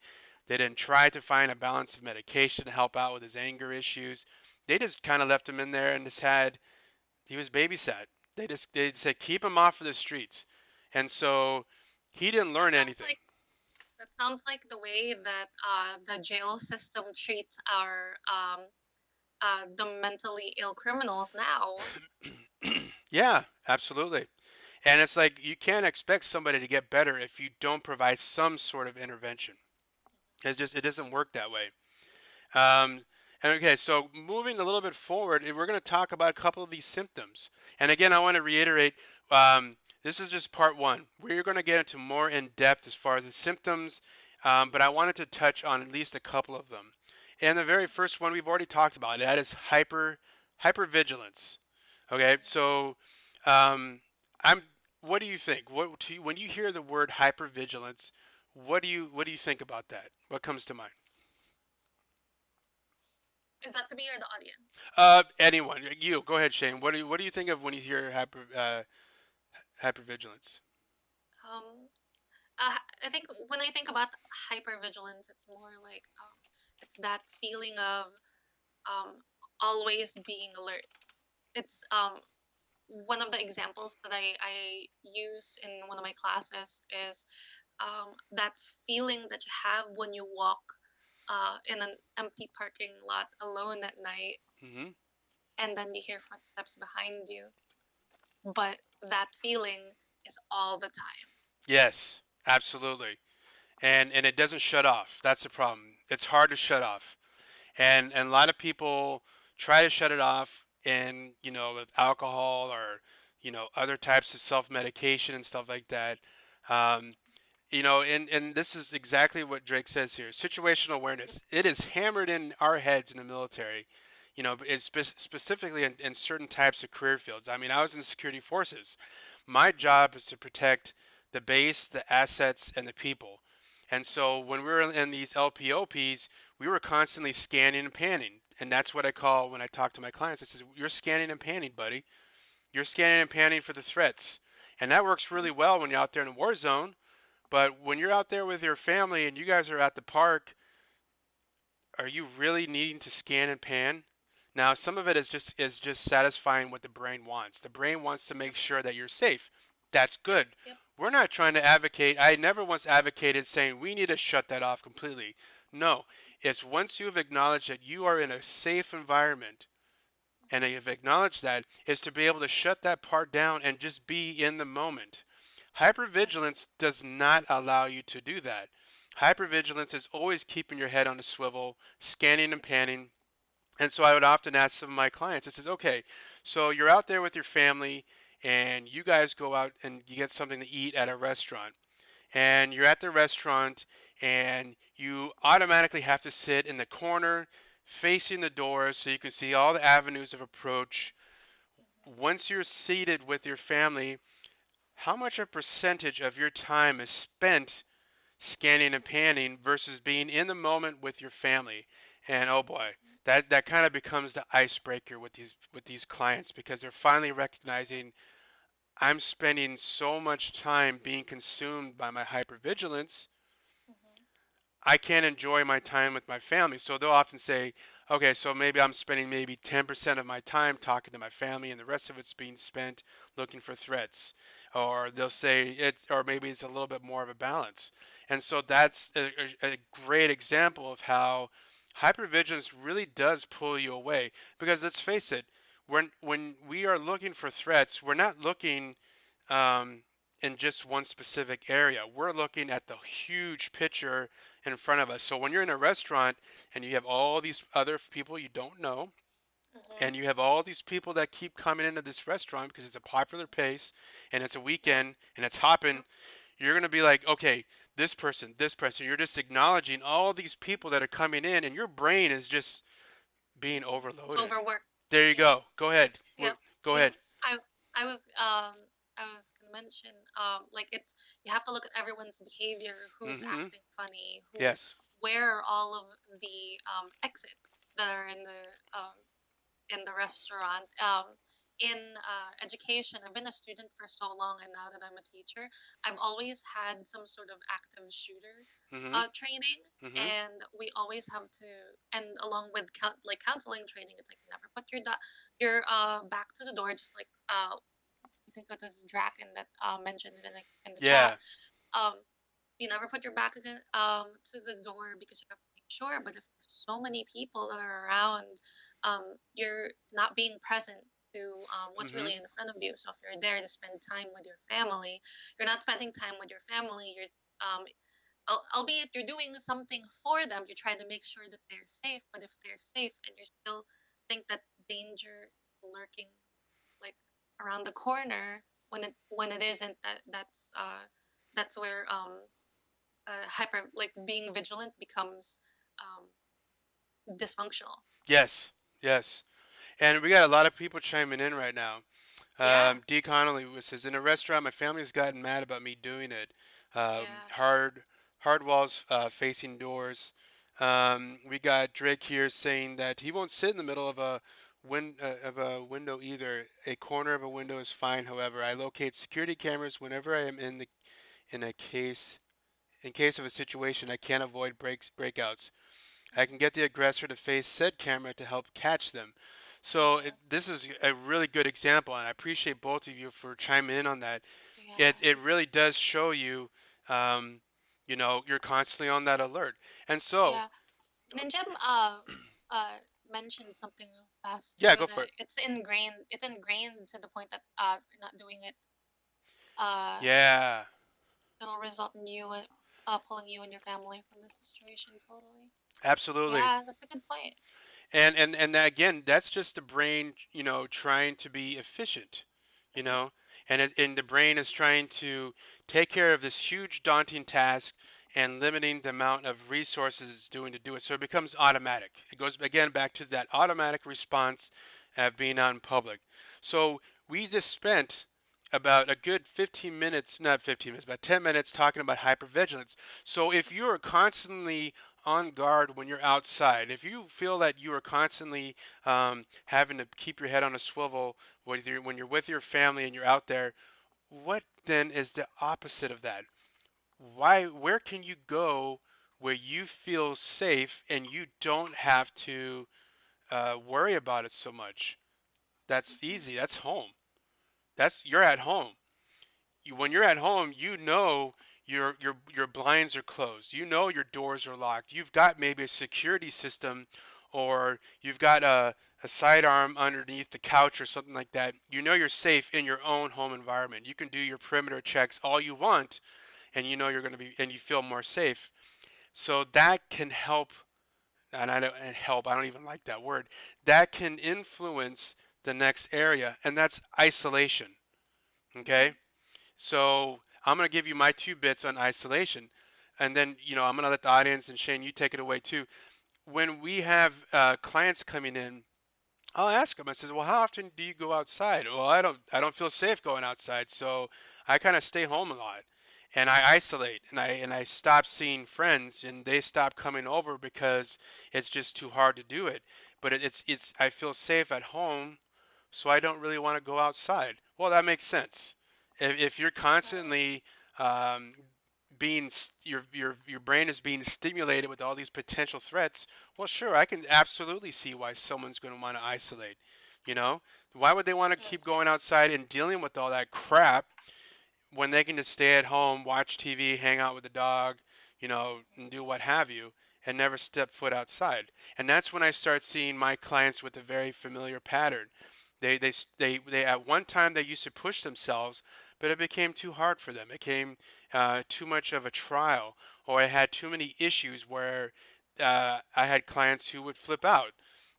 They didn't try to find a balance of medication to help out with his anger issues. They just kind of left him in there and just had he was babysat. They said keep him off of the streets, and so he didn't That learn sounds anything. like that sounds like the way that the jail system treats our the mentally ill criminals now. Yeah, absolutely. And it's like you can't expect somebody to get better if you don't provide some sort of intervention. It doesn't work that way. Um, and okay, so moving a little bit forward, we're going to talk about a couple of these symptoms. And again, I want to reiterate, this is just part one. We're going to get into more in depth as far as the symptoms, but I wanted to touch on at least a couple of them. And the very first one we've already talked about, that is hypervigilance. Okay, so um, I'm. What do you think? When you hear the word hypervigilance, what do you think about that? What comes to mind? Is that to me or the audience? Anyone, you go ahead, Shane. What do you think of when you hear hypervigilance? Um, I think when I think about hypervigilance, it's more like it's that feeling of um, always being alert. it's one of the examples that I use in one of my classes is that feeling that you have when you walk in an empty parking lot alone at night, Hmm. and then you hear footsteps behind you, but that feeling is all the time. Yes, absolutely. And it doesn't shut off. That's the problem. It's hard to shut off. And a lot of people try to shut it off in, with alcohol or, other types of self-medication and stuff like that. Um, and this is exactly what Drake says here. Situational awareness. It is hammered in our heads in the military. It's specifically in certain types of career fields. I mean, I was in the security forces. My job is to protect the base, the assets, and the people. And so when we were in these LPOPs, we were constantly scanning and panning. And that's what I call when I talk to my clients. I says, "You're scanning and panning, buddy. You're scanning and panning for the threats." And that works really well when you're out there in a war zone. But when you're out there with your family and you guys are at the park, are you really needing to scan and pan? Now, some of it is just satisfying what the brain wants. The brain wants to Yep, make sure that you're safe. That's yep, good. yep. We're not trying to advocate. I never once advocated saying we need to shut that off completely. No, it's once you've acknowledged that you are in a safe environment and you've acknowledged that, is to be able to shut that part down and just be in the moment. Hypervigilance does not allow you to do that. Hypervigilance is always keeping your head on a swivel, scanning and panning. And so I would often ask some of my clients, I says, okay, so you're out there with your family and you guys go out and you get something to eat at a restaurant. And you're at the restaurant and you automatically have to sit in the corner facing the door so you can see all the avenues of approach. Once you're seated with your family, how much a percentage of your time is spent scanning and panning versus being in the moment with your family? And oh boy, that kind of becomes the icebreaker with these clients because they're finally recognizing I'm spending so much time being consumed by my hypervigilance. Mm-hmm. I can't enjoy my time with my family. So they'll often say, okay, so maybe I'm spending maybe 10% of my time talking to my family and the rest of it's being spent looking for threats. Or they'll say or maybe it's a little bit more of a balance. And so that's a great example of how hypervigilance really does pull you away. Because let's face it, when we are looking for threats, we're not looking um, in just one specific area. We're looking at the huge picture in front of us. So when you're in a restaurant and you have all these other people you don't know, Mm-hmm. and you have all these people that keep coming into this restaurant because it's a popular pace and it's a weekend and it's hopping, Yep. you're going to be like, okay, this person, this person. You're just acknowledging all these people that are coming in, and your brain is just being It's overloaded. overwork. There you Yep. go. Go ahead. Yep. Go Yep. ahead. I I was gonna mention like it's you have to look at everyone's behavior, who's Mm-hmm. acting funny, who Yes. where are all of the exits that are in the restaurant. In education, I've been a student for so long, and now that I'm a teacher, I've always had some sort of active shooter Mm-hmm. training, Mm-hmm. and we always have to, and along with like counseling training, it's like you never put your back to the door, just like I think it was Draken that mentioned it in the chat. Yeah. Um, you never put your back again to the door because you have to make sure. But if there's so many people that are around, you're not being present to what's Mm-hmm. really in front of you. So if you're there to spend time with your family, you're not spending time with your family. You're albeit you're doing something for them. You're trying to make sure that they're safe. But if they're safe and you still think that danger is lurking like around the corner when it isn't, that's where hyper like being vigilant becomes dysfunctional. Yes. Yes. And we got a lot of people chiming in right now. Yeah, D. Connolly says, in a restaurant, my family's gotten mad about me doing it. yeah. Hard walls facing doors. We got Drake here saying that he won't sit in the middle of a window either. A corner of a window is fine. However, I locate security cameras whenever I am in a case in case of a situation I can't avoid breakouts. I can get the aggressor to face said camera to help catch them. So this is a really good example, and I appreciate both of you for chiming in on that. Yeah. It really does show you, um, you're constantly on that alert. And so, Yeah. Ninja mentioned something real fast yeah, too go for that it. it's ingrained to the point that not doing it uh Yeah, it'll result in you pulling you and your family from the situation totally. absolutely. Yeah, that's a good point. And that, again, that's just the brain, trying to be efficient, you Mhm. know, and the brain is trying to take care of this huge daunting task and limiting the amount of resources it's doing to do it. So it becomes automatic. It goes again back to that automatic response of being out in public. So we just spent about a good 15 minutes, not 15 minutes, about 10 minutes talking about hypervigilance. So if you're constantly on guard when you're outside, if you feel that you are constantly having to keep your head on a swivel when you're with your family and you're out there, what then is the opposite of that? Where can you go where you feel safe and you don't have to worry about it so much? That's Mhm. easy. That's home. You're at home. When you're at home, your blinds are closed. You know your doors are locked. You've got maybe a security system, or you've got a sidearm underneath the couch or something like that. You know you're safe in your own home environment. You can do your perimeter checks all you want, and you know you're going to be, and you feel more safe. So that can help, and help. I don't even like that word. That can influence the next area, and that's isolation. Okay, Mhm. so I'm going to give you my two bits on isolation, and then I'm going to let the audience and Shane, you take it away too. When we have clients coming in, I'll ask them. I says, "Well, how often do you go outside?" "Well, I don't feel safe going outside, so I kind of stay home a lot, and I isolate, and I stop seeing friends, and they stop coming over because it's just too hard to do it. But it's I feel safe at home, so I don't really want to go outside." Well, that makes sense. If you're Right. constantly um, your brain is being stimulated with all these potential threats, well, sure, I can absolutely see why someone's going to want to isolate. You know, why would they want to keep Mhm. going outside and dealing with all that crap when they can just stay at home, watch TV, hang out with the dog, and do what have you, and never step foot outside? And that's when I start seeing my clients with a very familiar pattern. They at one time they used to push themselves, but it became too hard for them. It became too much of a trial, or I had too many issues where I had clients who would flip out.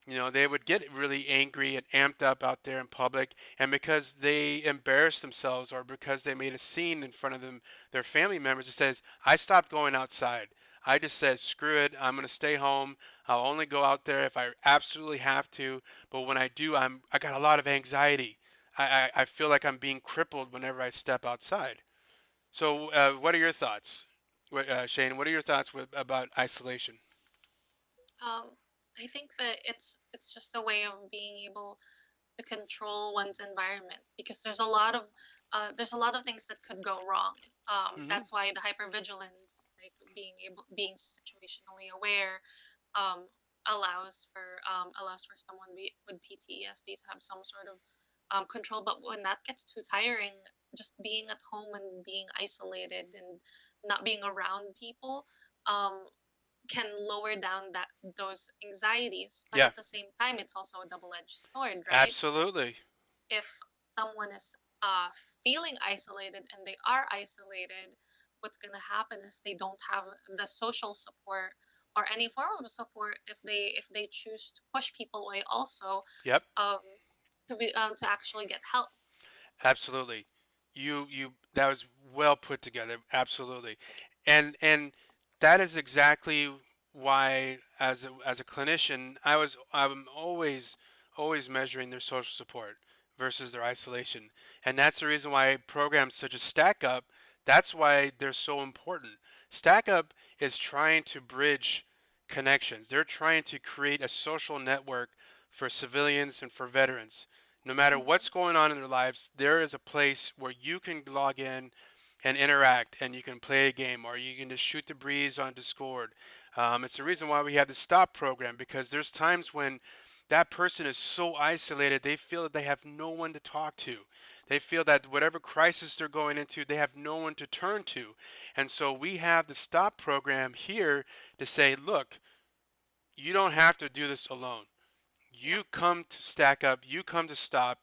They would get really angry and amped up out there in public, and because they embarrassed themselves or because they made a scene in front of their family members, it says, I stopped going outside. I just said, screw it, I'm going to stay home. I'll only go out there if I absolutely have to. But when I do, I got a lot of anxiety. I feel like I'm being crippled whenever I step outside. So, what are your thoughts, Shane? What are your thoughts about isolation? Um, I think that it's just a way of being able to control one's environment because there's a lot of things that could go wrong. Hmm. That's why the hypervigilance, like being situationally aware, um, allows for someone with PTSD to have some sort of control. But when that gets too tiring, just being at home and being isolated and not being around people, um, can lower down those anxieties. But Yeah, at the same time, it's also a double-edged sword, right? Because absolutely. if someone is uh, feeling isolated and they are isolated, what's going to happen is they don't have the social support or any form of support if they choose to push people away also, Yep. um, to actually get help. Absolutely. That was well put together. Absolutely. And that is exactly why, as a clinician, I'm always measuring their social support versus their isolation. And that's the reason why programs such as Stack Up, that's why they're so important. Stack Up is trying to bridge connections. They're trying to create a social network for civilians and for veterans. No matter what's Mhm. going on in their lives, there is a place where you can log in and interact, and you can play a game, or you can just shoot the breeze on Discord. It's the reason why we have the stop program, because there's times when that person is so isolated, they feel that they have no one to talk to. They feel that whatever crisis they're going into, they have no one to turn to. And so we have the STOP program here to say, look, you don't have to do this alone. Yep. You come to Stack Up, you come to Stop,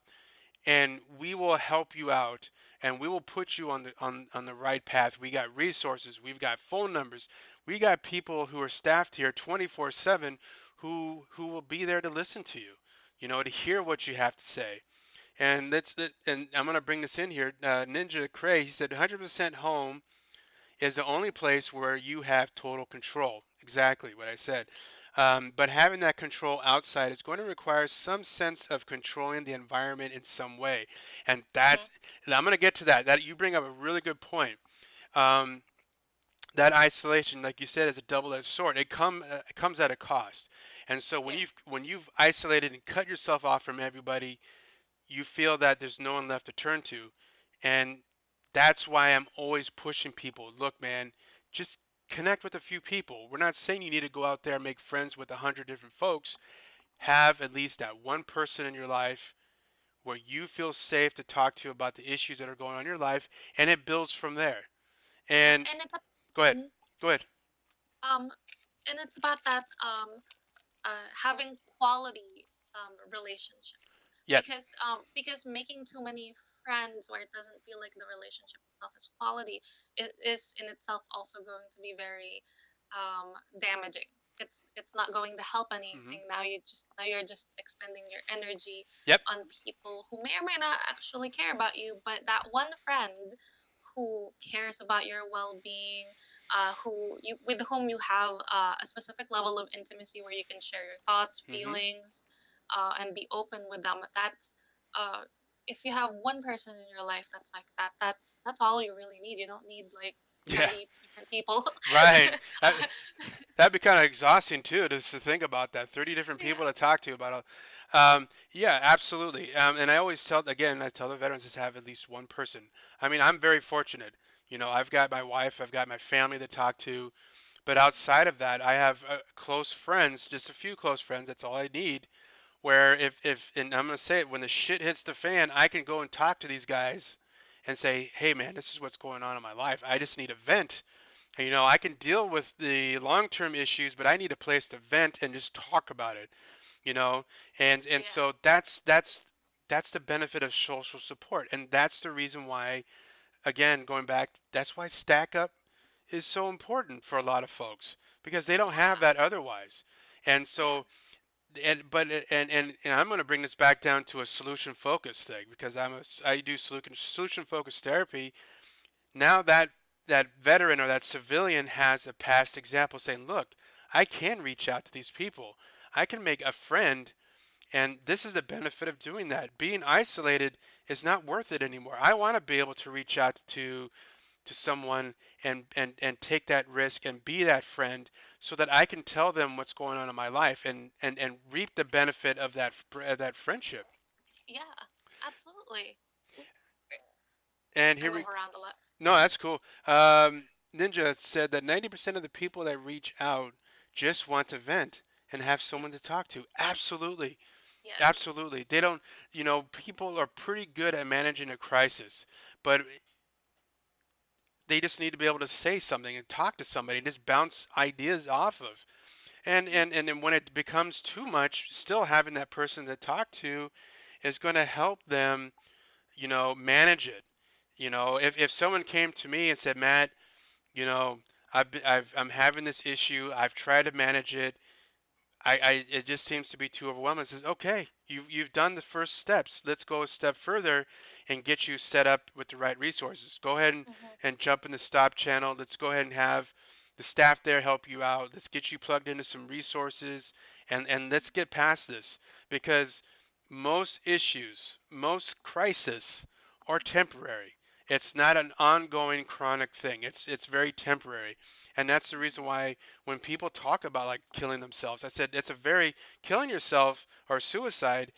and we will help you out, and we will put you on the right path. We got resources, we've got phone numbers, we got people who are staffed here 24/7 who will be there to listen to you, to hear what you have to say. And that's it. And I'm gonna bring this in here. Ninja Cray, he said 100% home is the only place where you have total control. Exactly what I said. But having that control outside is going to require some sense of controlling the environment in some way, and Hmm. I'm going to get to that. That you bring up a really good point. Um, that isolation, like you said, is a double-edged sword. It comes at a cost, and so Yes. when you've isolated and cut yourself off from everybody, you feel that there's no one left to turn to. And that's why I'm always pushing people. Look, man, just connect with a few people. We're not saying you need to go out there and make friends with 100 different folks. Have at least that one person in your life where you feel safe to talk to about the issues that are going on in your life, and it builds from there. Yep. And And it's a go ahead. mhm. Go ahead. um and it's about that having quality relationships, Yeah. because making too many friends where it doesn't feel like the relationship itself is quality, it is in itself also going to be very damaging. It's not going to help Hmm. anything. Now you're just expending your energy Yep. on people who may or may not actually care about you, but that one friend who cares about your well-being, who you with whom you have a specific level of intimacy where you can share your thoughts, Hmm. feelings, and be open with them. That's uh, if you have one person in your life that's like that, that's all you really need. You don't need like Yeah. 30 different people. Right. That'd be kind of exhausting too, just to think about that. 30 different Yeah. people to talk to about. Yeah, absolutely. And I always tell, again, I tell the veterans to have at least one person. I mean, I'm very fortunate. I've got my wife, I've got my family to talk to, but outside of that, I have close friends, just a few close friends. That's all I need. Where and I'm gonna say it, when the shit hits the fan, I can go and talk to these guys, and say, hey man, this is what's going on in my life. I just need a vent. I can deal with the long-term issues, but I need a place to vent and just talk about it. You know, and Yeah. so that's the benefit of social support, and that's the reason why, again, going back, that's why Stack Up is so important for a lot of folks because they don't have Yeah. that otherwise. And Yeah. so, and I'm going to bring this back down to a solution focused thing because I do solution focused therapy. Now that veteran or that civilian has a past example saying, look, I can reach out to these people. I can make a friend, and this is the benefit of doing that. Being isolated is not worth it anymore. I want to be able to reach out to someone and take that risk and be that friend so that I can tell them what's going on in my life and reap the benefit of that friendship. Yeah. Absolutely. Oop, And I here move we around a lot. No, that's cool. Ninja said that 90% of the people that reach out just want to vent and have Yep. someone to talk to. Absolutely. Yes. Absolutely. They don't, people are pretty good at managing a crisis, but they just need to be able to say something and talk to somebody and just bounce ideas off of. Mhm. And then when it becomes too much, still having that person to talk to is going to help them, manage it. If someone came to me and said, Matt, you know, I'm having this issue. I've tried to manage it. It just seems to be too overwhelming. It says, okay, you've done the first steps. Let's go a step further and get you set up with the right resources. Go ahead Mhm. and jump in the stop channel. Let's go ahead and have the staff there help you out. Let's get you plugged into some resources and let's get past this because most issues, most crises are temporary. It's not an ongoing chronic thing. It's very temporary. And that's the reason why when people talk about like killing themselves, I said killing yourself or suicide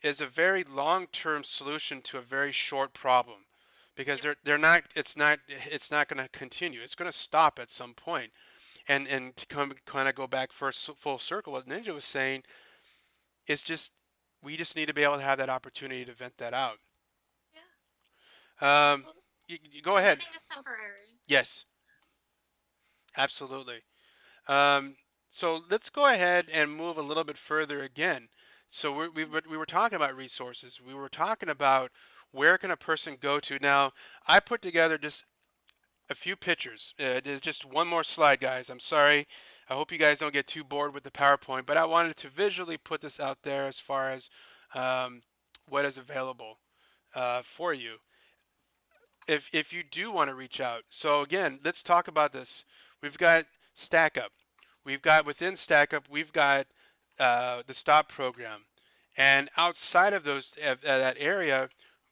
is a very long-term solution to a very short problem because Yep. it's not going to continue. It's going to stop at some point. And to come kind of go back first full circle, what Ninja was saying, It's just we just need to be able to have that opportunity to vent that out. Yeah, Um, absolutely. go ahead. Everything is temporary. Yes, absolutely. Um, so let's go ahead and move a little bit further again. So we were talking about resources. We were talking about where can a person go to. Now, I put together just a few pictures. There's just one more slide, guys. I'm sorry. I hope you guys don't get too bored with the PowerPoint, but I wanted to visually put this out there as far as um, what is available for you if you do want to reach out. So again, let's talk about this. We've got StackUp. We've got within StackUp, we've got the Stop program, and outside of those that area,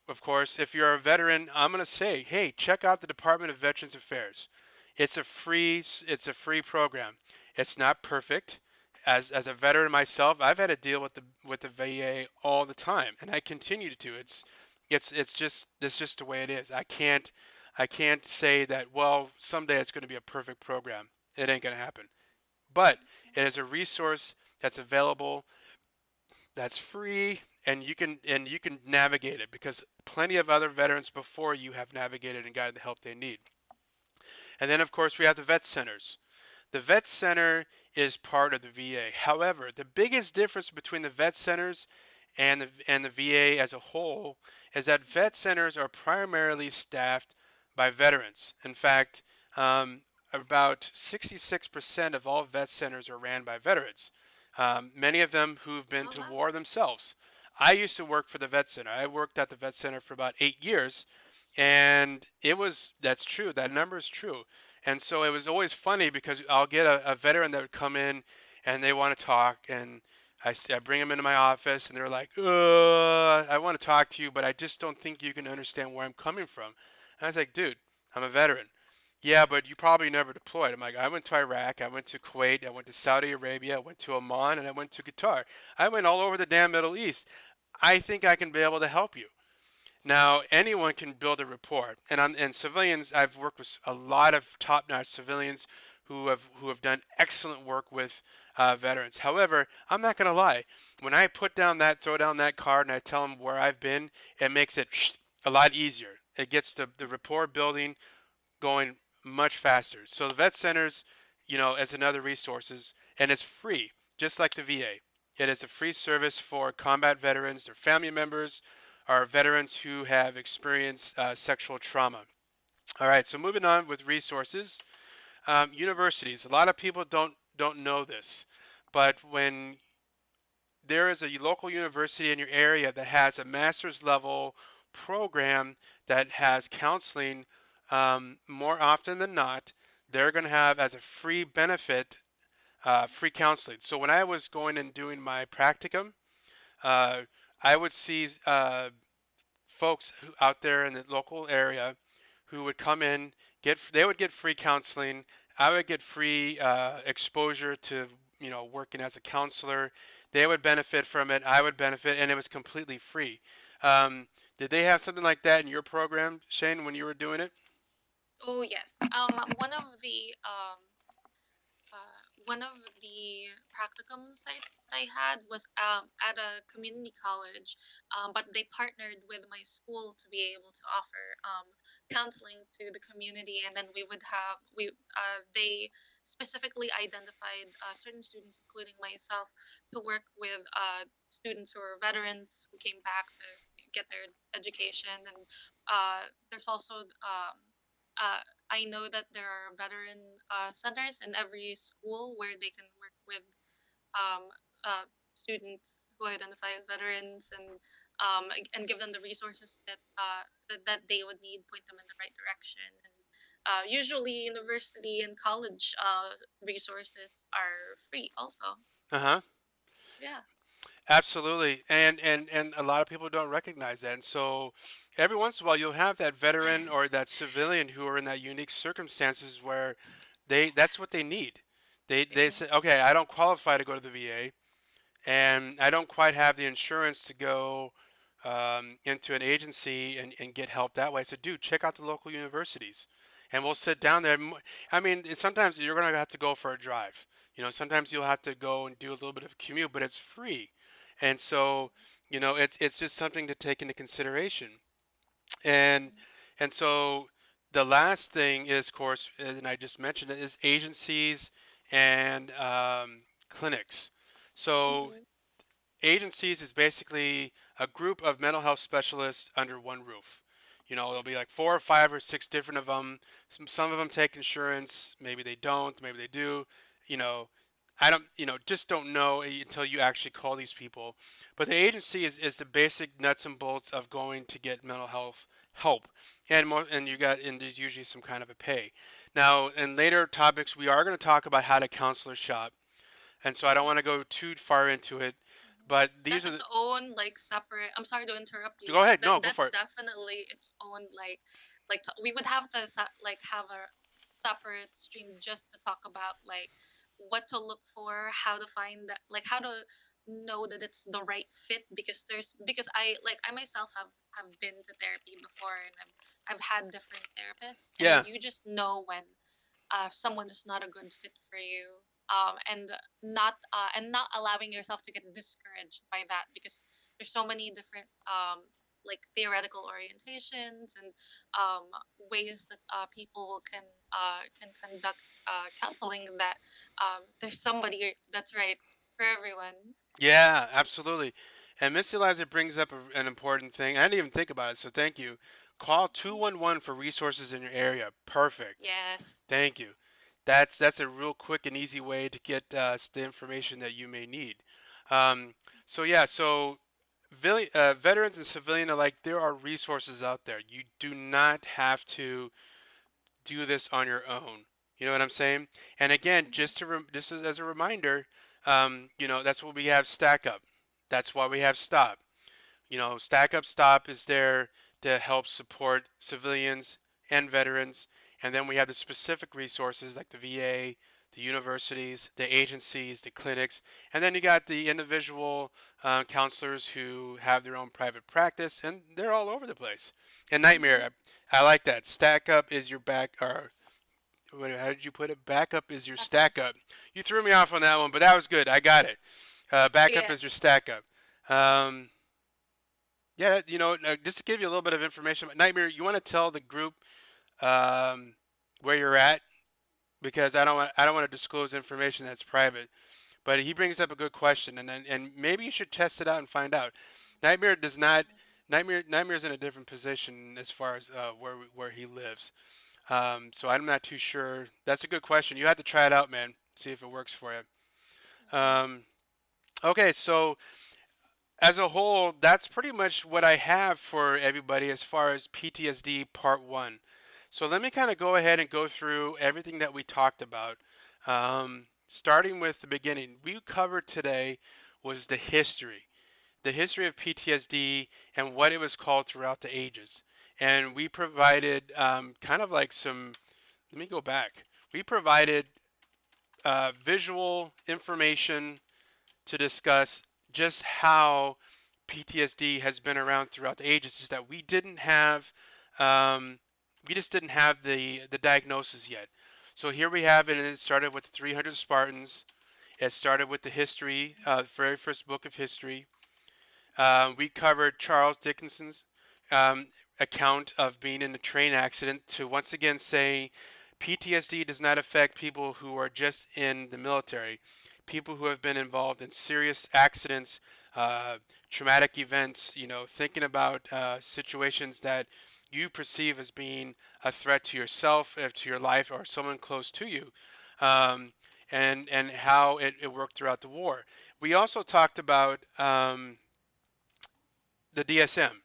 of course, if you're a veteran, I'm going to say, hey, check out the Department of Veterans Affairs. It's a free program. It's not perfect. As a veteran myself, I've had to deal with the VA all the time, and I continue to. It's just the way it is. I can't say that, well, someday it's going to be a perfect program. It ain't going to happen. But it is a resource that's available, that's free, and you can navigate it because plenty of other veterans before you have navigated and gotten the help they need. And then of course we have the vet centers. The vet center is part of the VA. However, the biggest difference between the vet centers and the VA as a whole is that vet centers are primarily staffed by veterans. In fact, about 66% of all vet centers are ran by veterans. Many of them who've been Oh, to wow. war themselves. I used to work for the vet center. I worked at the vet center for about 8 years, and that's true. That number is true. And so it was always funny because I'll get a veteran that would come in and they want to talk, and I bring them into my office, and they're like, I want to talk to you, but I just don't think you can understand where I'm coming from. And I was like, dude, I'm a veteran. Yeah, but you probably never deployed. I'm like, I went to Iraq, I went to Kuwait, I went to Saudi Arabia, I went to Oman, and I went to Qatar. I went all over the damn Middle East. I think I can be able to help you. Now, anyone can build a report, and civilians. I've worked with a lot of top-notch civilians who have done excellent work with veterans. However, I'm not going to lie. When I throw down that card, and I tell them where I've been, it makes it a lot easier. It gets the rapport building going much faster. So the vet centers, as another resources, and it's free, just like the VA. It is a free service for combat veterans, their family members, or veterans who have experienced sexual trauma. All right, so moving on with resources, universities. A lot of people don't know this, but when there is a local university in your area that has a master's level program that has counseling, more often than not, they're going to have as a free benefit free counseling. So when I was going and doing my practicum, uh, I would see folks out there in the local area who would come in, they would get free counseling. I would get free exposure to working as a counselor. They would benefit from it. I would benefit, and it was completely free. Um, did they have something like that in your program, Shane, when you were doing it? Oh, yes. One of the practicum sites that I had was at a community college, but they partnered with my school to be able to offer counseling to the community, and then they specifically identified certain students, including myself, to work with students who are veterans who came back to get their education, and there's also uh, I know that there are veteran centers in every school where they can work with um, students who identify as veterans, and give them the resources that they would need, point them in the right direction. And usually, university and college resources are free, also. Uh huh. Yeah. Absolutely, and a lot of people don't recognize that. And so, every once in a while, you'll have that veteran or that civilian who are in that unique circumstances where that's what they need. They Yeah. say, okay, I don't qualify to go to the VA, and I don't quite have the insurance to go into an agency and get help that way. So, dude, check out the local universities, and we'll sit down there. I mean, sometimes you're gonna have to go for a drive. Sometimes you'll have to go and do a little bit of a commute, but it's free. And so, it's just something to take into consideration. And and so the last thing is, of course, and I just mentioned it, is agencies and clinics. So Mhm. agencies is basically a group of mental health specialists under one roof. There'll be like four or five or six different of them. Some of them take insurance, maybe they don't, maybe they do. You know, I don't, just don't know until you actually call these people. But the agency is the basic nuts and bolts of going to get mental health help, and there's usually some kind of a pay. Now, in later topics, we are going to talk about how to counselor shop, and so I don't want to go too far into it. But these That's are the. its own like separate. I'm sorry to interrupt you, Go but ahead. No, go that's for it. definitely its own we would have to like have a separate stream just to talk about like what to look for, how to find that, like how to know that it's the right fit, because I myself have been to therapy before, and I've had different therapists, and Yeah. you just know when someone is not a good fit for you, and not allowing yourself to get discouraged by that, because there's so many different like theoretical orientations and um, ways that people can conduct counseling, that there's somebody that's right for everyone. Yeah, absolutely. And Miss Eliza brings up an important thing. I didn't even think about it, so thank you. Call Mhm. 211 for resources in your area. Perfect. Yes. Thank you. That's a real quick and easy way to get the information that you may need. Um, so yeah, so veterans and civilian alike, there are resources out there. You do not have to do this on your own. You know what I'm saying? And again, Mhm. just as a reminder, that's what we have stack up. That's why we have stop. Stack up stop is there to help support civilians and veterans. And then we have the specific resources like the VA, the universities, the agencies, the clinics. And then you got the individual counselors who have their own private practice, and they're all over the place. And Mhm. Nightmare, I like that. Stack up is your back, or how did you put it? Backup is your Backup stack is up. You threw me off on that one, but that was good. I got it. Backup yeah. is your stack up. Um, yeah, just to give you a little bit of information about Nightmare, you want to tell the group um, where you're at, because I don't want to disclose information that's private. But he brings up a good question, and maybe you should test it out and find out. Nightmare does not. Nightmare's in a different position as far as where he lives. So I'm not too sure. That's a good question. You have to try it out, man. See if it works for you. Mhm. Um, okay, so as a whole, that's pretty much what I have for everybody as far as PTSD Part 1. So let me kind of go ahead and go through everything that we talked about. Starting with the beginning, we covered today was the history of PTSD and what it was called throughout the ages. And we provided kind of like some, let me go back. We provided visual information to discuss just how PTSD has been around throughout the ages. Is that um, we just didn't have the diagnosis yet. So here we have it, and it started with the 300 Spartans. It started with the history, the very first book of history. We covered Charles Dickinson's um, account of being in a train accident to once again say PTSD does not affect people who are just in the military. People who have been involved in serious accidents, uh, traumatic events, thinking about situations that you perceive as being a threat to yourself, to your life, or someone close to you, um, and how it worked throughout the war. We also talked about the DSM,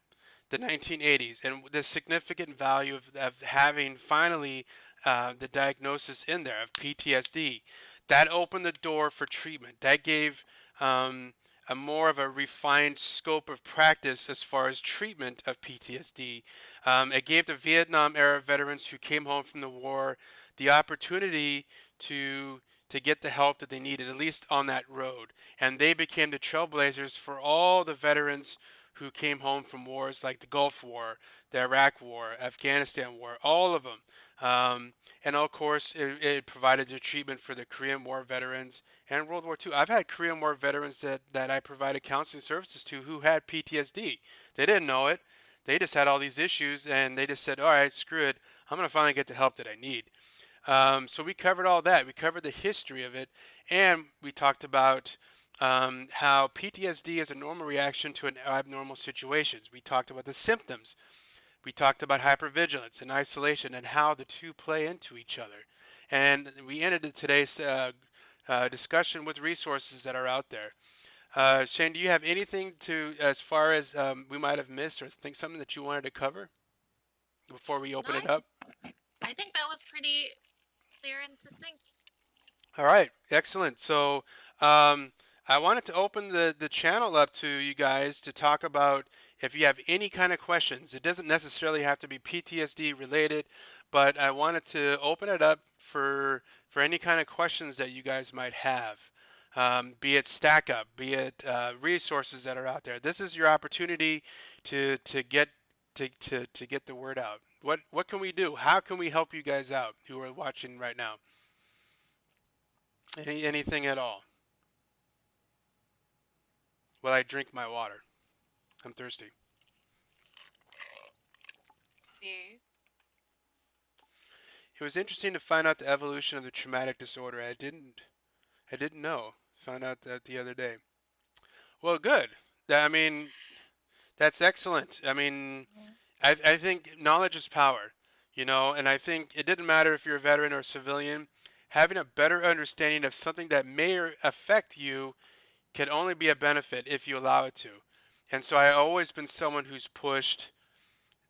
the 1980s, and the significant value of having finally the diagnosis in there of PTSD. That opened the door for treatment. That gave um, a more of a refined scope of practice as far as treatment of PTSD. It gave the Vietnam era veterans who came home from the war the opportunity to to get the help that they needed, at least on that road. And they became the trailblazers for all the veterans who came home from wars like the Gulf War, the Iraq War, Afghanistan War, all of them. And of course, it provided the treatment for the Korean War veterans and World War II. I've had Korean War veterans that I provided counseling services to who had PTSD. They didn't know it. They just had all these issues, and they just said, "All right, screw it. I'm gonna finally get the help that I need." So we covered all that. We covered the history of it, and we talked about how PTSD is a normal reaction to an abnormal situations. We talked about the symptoms. We talked about hypervigilance and isolation and how the two play into each other. And we ended today's discussion with resources that are out there. Shane, do you have anything to, as far as we might have missed, or think something that you wanted to cover before we No, open it up? I think that was pretty clear and succinct. All right, excellent. So um, I wanted to open the channel up to you guys to talk about if you have any kind of questions. It doesn't necessarily have to be PTSD related, but I wanted to open it up for any kind of questions that you guys might have. Be it stack up, be it resources that are out there. This is your opportunity to get to get the word out. What can we do? How can we help you guys out who are watching right now? Anything at all? While I drink my water. I'm thirsty. Yeah. It was interesting to find out the evolution of the traumatic disorder. I didn't know. Found out that the other day. Well, good. I mean, that's excellent. I mean, Mhm. I think knowledge is power, and I think it didn't matter if you're a veteran or a civilian. Having a better understanding of something that may affect you can only be a benefit if you allow it to. And so I've always been someone who's pushed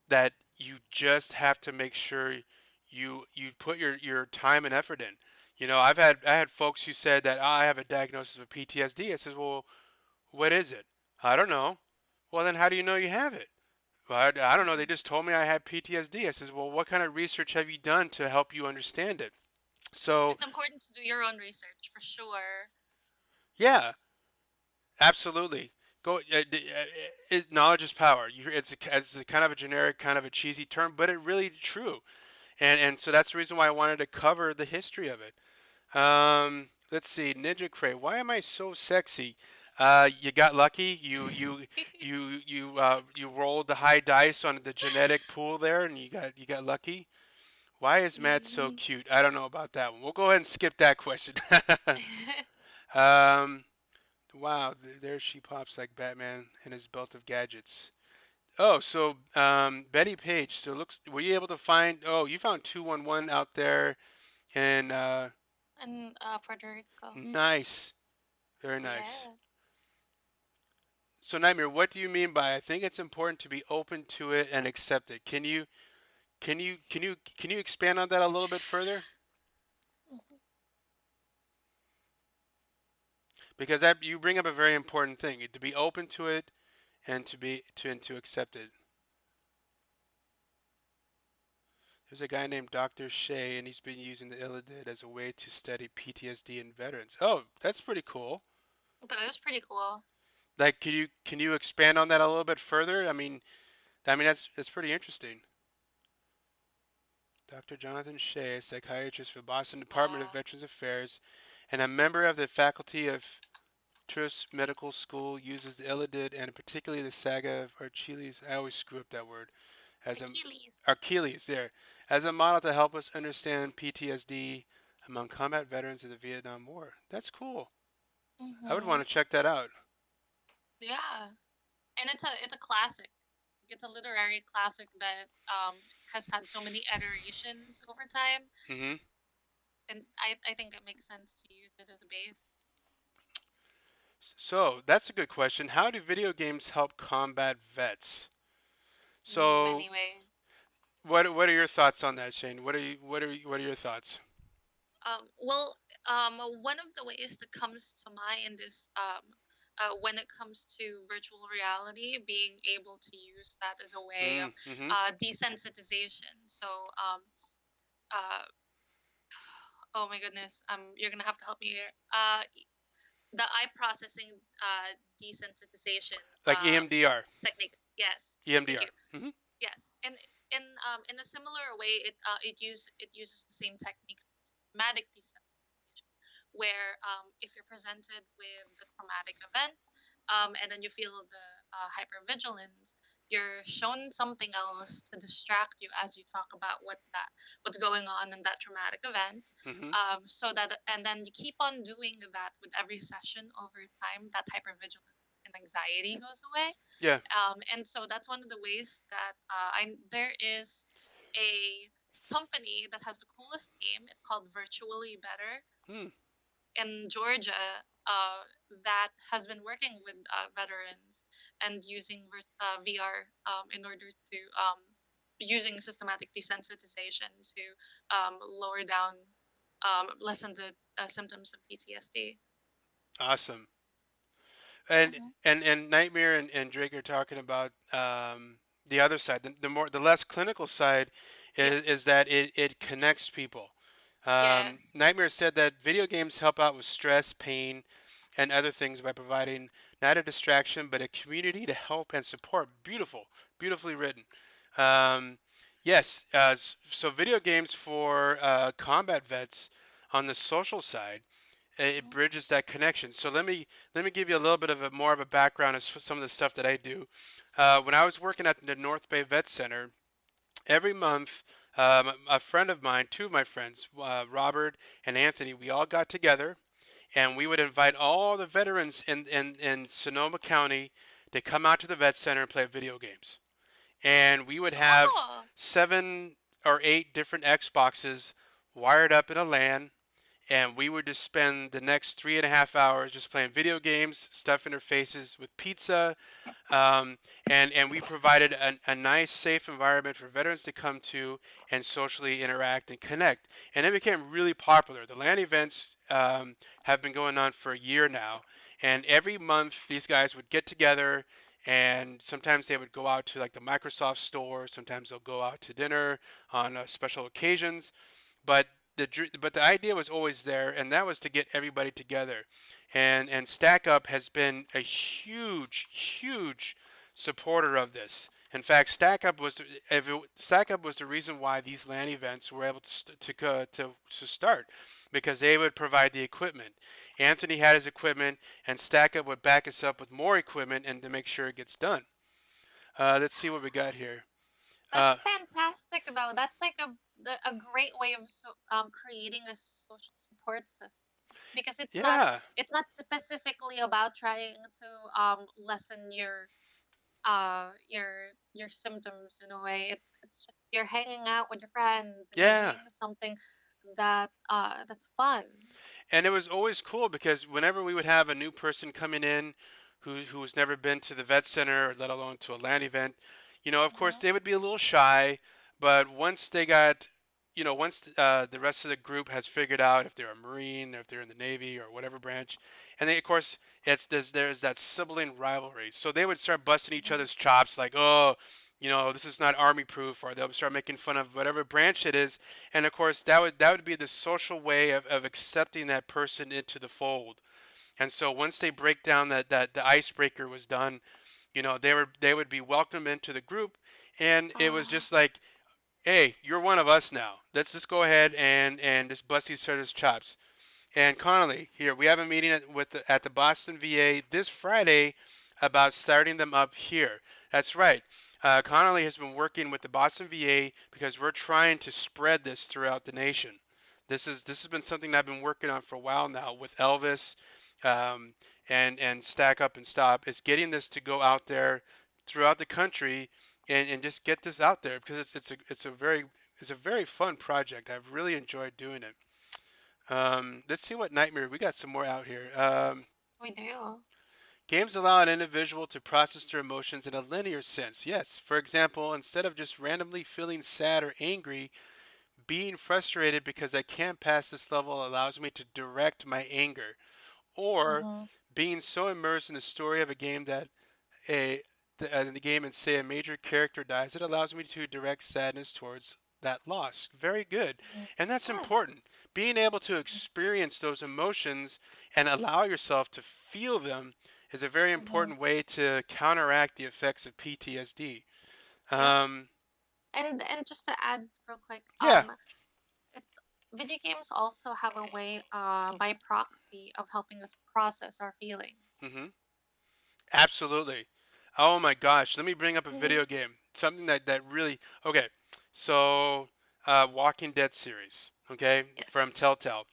that you just have to make sure you put your time and effort in. I had folks who said that, I have a diagnosis of PTSD. I says, well, what is it? I don't know. Well, then how do you know you have it? Well, I don't know. They Mhm. just told me I had PTSD. I says, well, what kind of research have you done to help you understand it? So, It's important to do your own research for sure. yeah, absolutely. Go. Knowledge is power. It's a kind of a generic, kind of a cheesy term, but it really true. And so that's the reason why I wanted to cover the history of it. Let's see, Ninja Cray. Why am I so sexy? You got lucky. You rolled the high dice on the genetic pool there, and you got lucky. Why is Matt so Mhm. cute? I don't know about that one. We'll go ahead and skip that question. um, wow, there she pops like Batman and his belt of gadgets. Oh, so Betty Page. So looks, were you able to find? Oh, you found 211 out there, and And Puerto Rico. nice, very nice. Yeah. So Nightmare, what do you mean by I think it's important to be open to it and accept it? Can you expand on that a little bit further? Mhm. Because that you bring up a very important thing, to be open to it and to accept it. There's a guy named Dr. Shea, and he's been using the Illidid as a way to study PTSD in veterans. Oh, that's pretty cool. But it was pretty cool. Like, can you expand on that a little bit further? I mean that's pretty interesting. Dr. Jonathan Shea, a psychiatrist for Boston Department of Wow. Veterans Affairs, and a member of the faculty of Tufts Medical School, uses the Illidid and particularly the saga of Achilles. I always screw up that word. As a Achilles. Achilles there, as a model to help us understand PTSD among combat veterans of the Vietnam War. That's cool. I would Hmm. want to check that out. Yeah. And it's a classic. It's a literary classic that has had so many iterations over time, hmm and I think it makes sense to use it as a base. So that's a good question. How do video games help combat vets? So Many ways. what are your thoughts on that, Shane? What are your thoughts? Well, one of the ways that comes to mind is when it comes to virtual reality, being able to use that as a way of Mm-hmm. desensitization. So, uh, oh my goodness, you're gonna have to help me here. The eye processing desensitization Like EMDR. technique. Yes, thank you. EMDR. Mm-hmm. Yes, and in a similar way, it uses the same techniques, systematic desensitization, where if you're presented with the traumatic event, and then you feel the hypervigilance, you're shown something else to distract you as you talk about what's going on in that traumatic event. Hmm. So that, and then you keep on doing that with every session over time. That hypervigilance and anxiety goes away. Yeah. And so that's one of the ways that there is a company that has the coolest game. It's called Virtually Better Hmm. in Georgia, uh, that has been working with veterans and using VR, in order to using systematic desensitization to lower down, lessen the symptoms of PTSD. Awesome. And Hmm. and Nightmare and Drake are talking about the other side, the less clinical side, Yep. is that it connects people. Yes. Nightmare said that video games help out with stress, pain, and other things by providing not a distraction but a community to help and support. Beautiful, beautifully written. Um, yes, so video games for combat vets on the social side, it Mhm. bridges that connection. So let me give you a little bit of a more of a background of some of the stuff that I do. When I was working at the North Bay Vet Center, every month, a friend of mine, two of my friends, Robert and Anthony, we all got together and we would invite all the veterans in Sonoma County to come out to the vet center and play video games. And we would have Oh. 7 or 8 different Xboxes wired up in a LAN, and we would just spend the next 3.5 hours just playing video games, stuffing our faces with pizza, um, and we provided a nice, safe environment for veterans to come to and socially interact and connect. And it became really popular. The LAN events have been going on for a year now, and every month these guys would get together. And sometimes they would go out to like the Microsoft store. Sometimes they'll go out to dinner on special occasions, but the idea was always there, and that was to get everybody together. And Stack Up has been a huge supporter of this. In fact, Stack Up was the reason why these LAN events were able to start, because they would provide the equipment. Anthony had his equipment, and Stack Up would back us up with more equipment and to make sure it gets done. Let's see what we got here. Uh, That's fantastic, though. That's like a great way of creating a social support system, because yeah, it's not specifically about trying to lessen your symptoms in a way. It's just you're hanging out with your friends and you're yeah. doing something that's fun. And it was always cool because whenever we would have a new person coming in who's never been to the vet center or let alone to a land event, of course Hmm. they would be a little shy, but once they got, once the rest of the group has figured out if they're a Marine or if they're in the Navy or whatever branch, and they, of course, there's that sibling rivalry. So they would start busting each other's chops like, oh, this is not army proof, or they'll start making fun of whatever branch it is, and of course that would be the social way of accepting that person into the fold. And so once they break down that the icebreaker was done, they would be welcomed into the group, and it was Oh. just like, hey, you're one of us now. Let's just go ahead and just bust each other's chops. And Connolly, here we have a meeting at the Boston VA this Friday about starting them up here. That's right. Connolly has been working with the Boston VA because we're trying to spread this throughout the nation. This has been something that I've been working on for a while now with Elvis, um, and Stack Up and Stop. Is getting this to go out there throughout the country, and just get this out there because it's a very fun project. I've really enjoyed doing it. Let's see what nightmare we got. Some more out here. We do. Games allow an individual to process their emotions in a linear sense. Yes, for example, instead of just randomly feeling sad or angry, being frustrated because I can't pass this level allows me to direct my anger. Or Hmm. being so immersed in the story of a game that a in the game and say a major character dies, it allows me to direct sadness towards that loss. Very good. And that's Yeah. important. Being able to experience those emotions and allow yourself to feel them is a very Hmm. important way to counteract the effects of PTSD. Yep. Um, And just to add real quick, Yeah. it's video games also have a way, by proxy, of helping us process our feelings. Hmm. Absolutely. Oh my gosh. Let me bring up a Hmm. video game. Something that really okay. So, Walking Dead series. Okay, from Yes. Telltale.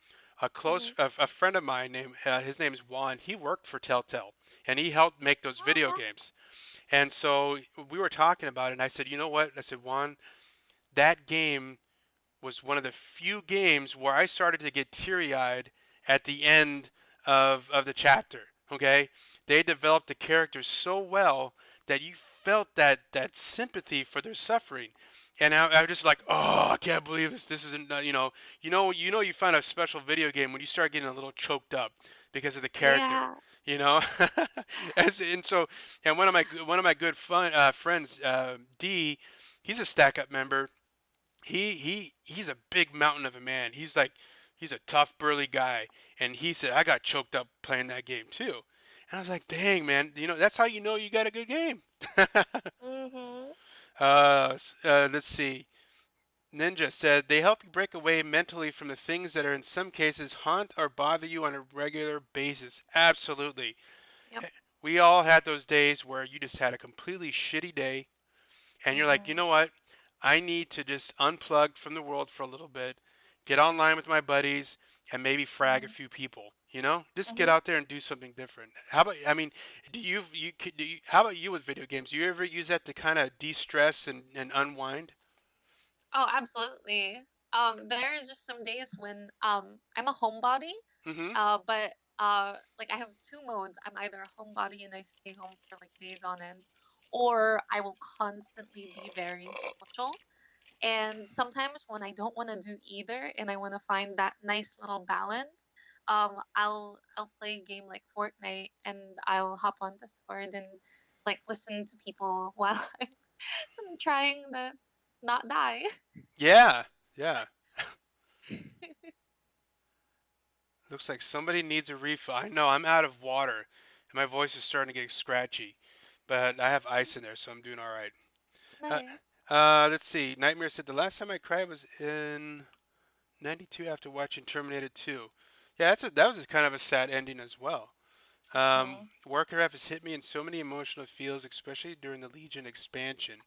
Hmm. A friend of mine named his name's Juan. He worked for Telltale, and he helped make those video Oh, games. And so we were talking about it, and I said, you know what? I said, Juan, that game was one of the few games where I started to get teary eyed at the end of the chapter. Okay, they developed the characters so well that you felt that sympathy for their suffering, and I was just like, oh, I can't believe this. This isn't you find a special video game when you start getting a little choked up because of the character. yeah. You know, and so one of my good friends, D, he's a Stack Up member. He's a big mountain of a man. He's a tough burly guy, and he said I got choked up playing that game too. And I was like, dang man, that's how you know you got a good game. Hmm. Let's see. Ninja said they help you break away mentally from the things that are in some cases haunt or bother you on a regular basis. Absolutely. Yep. We all had those days where you just had a completely shitty day and you're like, you Hmm. know what? I need to just unplug from the world for a little bit, get online with my buddies, and maybe frag a Hmm. few people. You know, just get Hmm. out there and do something different. How about? I mean, How about you with video games? Do you ever use that to kind of de-stress and unwind? Oh, absolutely. There's just some days when I'm a homebody, Mm-hmm. but like I have two modes. I'm either a homebody and I stay home for like days on end, or I will constantly be very social. And sometimes when I don't want to do either and I want to find that nice little balance, I'll play a game like Fortnite and I'll hop on Discord and like listen to people while I'm trying to not die. Yeah. Yeah. Looks like somebody needs a refill. I know I'm out of water, and my voice is starting to get scratchy, but I have ice in there, so I'm doing all right. Uh, Nice. let's see. Nightmare said the last time I cried was in '92 after watching Terminator 2. Yeah, that was a kind of a sad ending as well. Hmm. Warcraft has hit me in so many emotional feels, especially during the Legion expansion.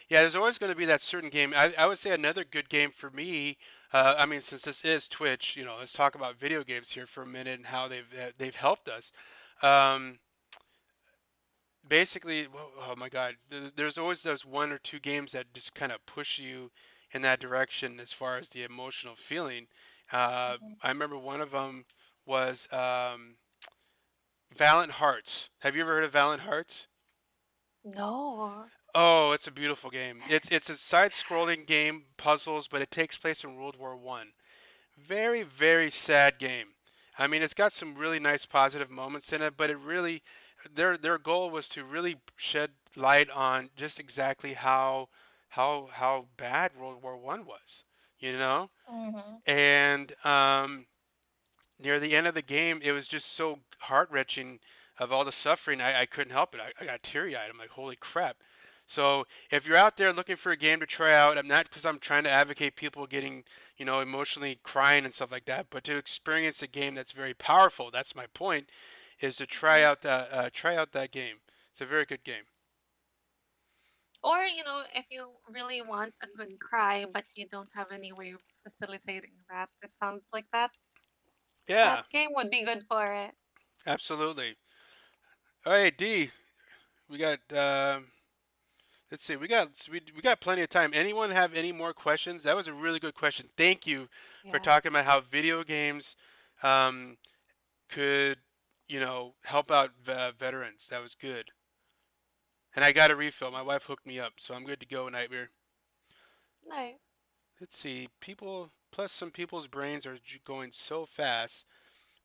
Yeah, there's always going to be that certain game. I would say another good game for me. I mean, since this is Twitch, let's talk about video games here for a minute and how they've helped us. Um, Basically, oh my God, there's always those one or two games that just kind of push you in that direction as far as the emotional feeling. Hmm. I remember one of them was Valiant Hearts. Have you ever heard of Valiant Hearts? No. Oh, it's a beautiful game. It's a side-scrolling game, puzzles, but it takes place in World War One. Very, very sad game. I mean, it's got some really nice positive moments in it, but it really their goal was to really shed light on just exactly how bad World War One was, you know? Hmm. And near the end of the game, it was just so heart wrenching of all the suffering. I couldn't help it. I got teary eyed. I'm like, holy crap. So if you're out there looking for a game to try out, I'm not because I'm trying to advocate people getting, emotionally crying and stuff like that, but to experience a game that's very powerful. That's my point, is to Hmm. try out that game. It's a very good game. Or, if you really want a good cry, but you don't have any way of facilitating that, it sounds like that Yeah, game would be good for it. absolutely. All right, D, we got. Let's see. We got plenty of time. Anyone have any more questions? That was a really good question. Thank you for Yeah. talking about how video games um, could, help out veterans. That was good. And I got a refill. My wife hooked me up, so I'm good to go, Nightmare. Nice. Let's see. Plus some people's brains are going so fast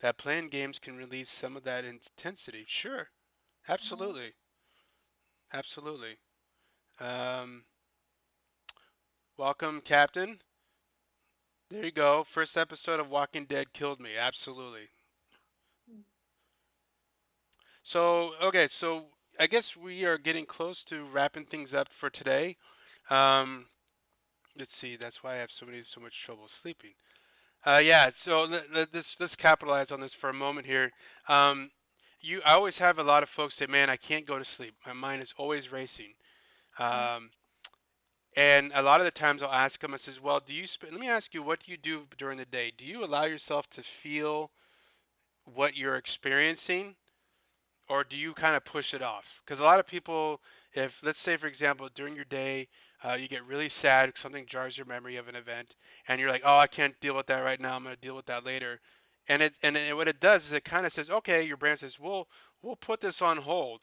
that playing games can release some of that intensity. Sure, Hmm. absolutely, absolutely. Um, Welcome, Captain. There you go. First episode of Walking Dead killed me. Absolutely. So, okay, so I guess we are getting close to wrapping things up for today. Um, Let's see. That's why I have so much trouble sleeping. Yeah. So let's capitalize on this for a moment here. Um, I always have a lot of folks say, "Man, I can't go to sleep. My mind is always racing." Mhm, Um, and a lot of the times I'll ask them, I says, "Well, let me ask you, what do you do during the day? Do you allow yourself to feel what you're experiencing, or do you kind of push it off?" Because a lot of people, if let's say for example during your day, you get really sad, something jars your memory of an event, and you're like, "Oh, I can't deal with that right now. I'm going to deal with that later." What it does is it kind of says, "Okay," your brain says, we'll put this on hold."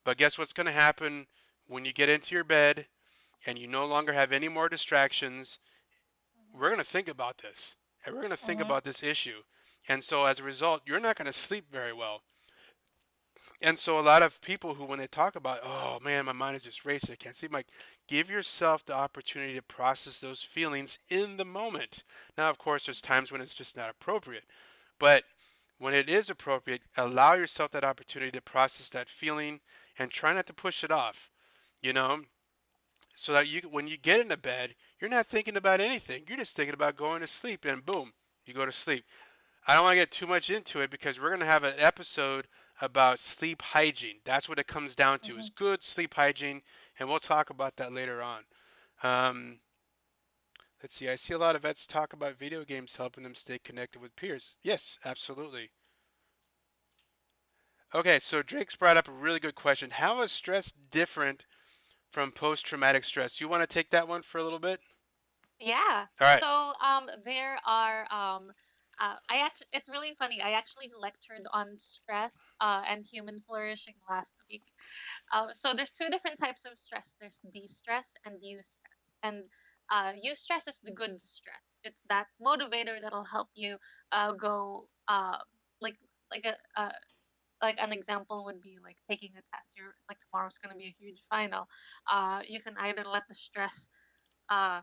But guess what's going to happen when you get into your bed and you no longer have any more distractions? We're going to think about this, and we're going to think mhm, about this issue. And so as a result, you're not going to sleep very well. And so a lot of people who, when they talk about, "Oh man, my mind is just racing, I can't sleep," like, give yourself the opportunity to process those feelings in the moment. Now, of course, there's times when it's just not appropriate, but when it is appropriate, allow yourself that opportunity to process that feeling and try not to push it off. You know, so that when you get into bed, you're not thinking about anything. You're just thinking about going to sleep, and boom, you go to sleep. I don't want to get too much into it because we're going to have an episode about sleep hygiene. That's what it comes down to, is mhm. good sleep hygiene, and we'll talk about that later on. Um, let's see. I see a lot of vets talk about video games helping them stay connected with peers. Yes, absolutely. Okay, so Drake's brought up a really good question. How is stress different from post-traumatic stress? You want to take that one for a little bit? Yeah. All right. So there are I actually it's really funny. I actually lectured on stress and human flourishing last week. So there's two different types of stress. There's de-stress and eustress. And eustress is the good stress. It's that motivator that'll help you go like like a like an example would be like taking a test. You're like tomorrow's gonna be a huge final. You can either let the stress uh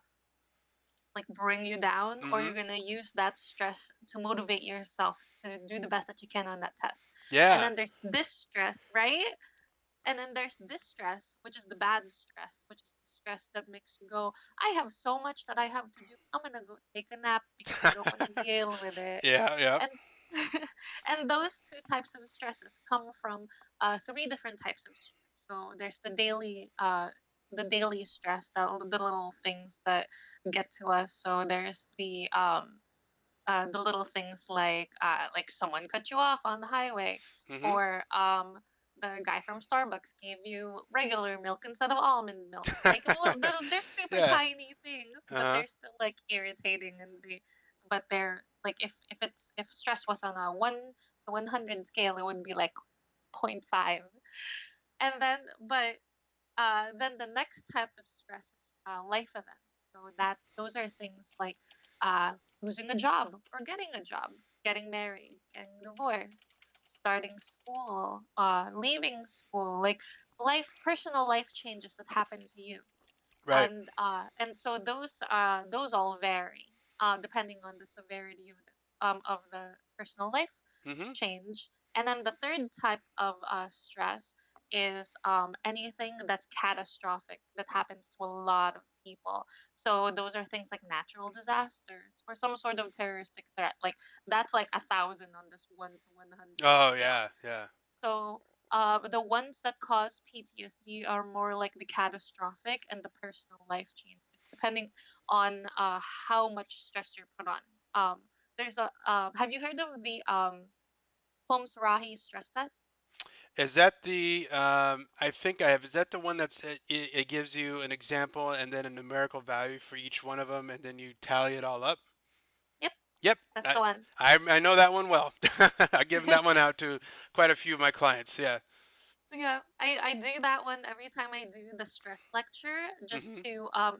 like bring you down, or Mm-hmm. you're gonna use that stress to motivate yourself to do the best that you can on that test. And Yeah. then there's this stress, right? And then there's this stress, which is the bad stress, which is the stress that makes you go, I have so much that I have to do. I'm gonna go take a nap because I don't want to deal with it. Yeah. Yeah. And and those two types of stresses come from three different types of stress. So there's the daily stress, the little things that get to us. So there's the little things like someone cut you off on the highway, Mm-hmm. or the guy from Starbucks gave you regular milk instead of almond milk. Like they're super Yeah. tiny things, Uh but huh. they're still like irritating, and they're like, if stress was on a 1 to 100 scale, it would be like 0.5. And then the next type of stress is life events. So that those are things like uh, losing a job or getting a job, getting married, getting divorced, starting school, leaving school, like personal life changes that happen to you. Right. And so those all vary depending on the severity of the personal life Mm-hmm. change. And then the third type of stress is anything that's catastrophic that happens to a lot of people. So those are things like natural disasters or some sort of terroristic threat. Like that's like 1,000 on this 1 to 100 Oh scale. yeah. Yeah. So the ones that cause PTSD are more like the catastrophic and the personal life change, depending on how much stress you're put on. There's a have you heard of the Holmes Rahi stress test? Is that the I think I have. Is that the one it gives you an example and then a numerical value for each one of them, and then you tally it all up? Yep, Yep. that's I the one. I know that one well. I've given that one out to quite a few of my clients. Yeah. Yeah, I do that one every time I do the stress lecture, Mhm.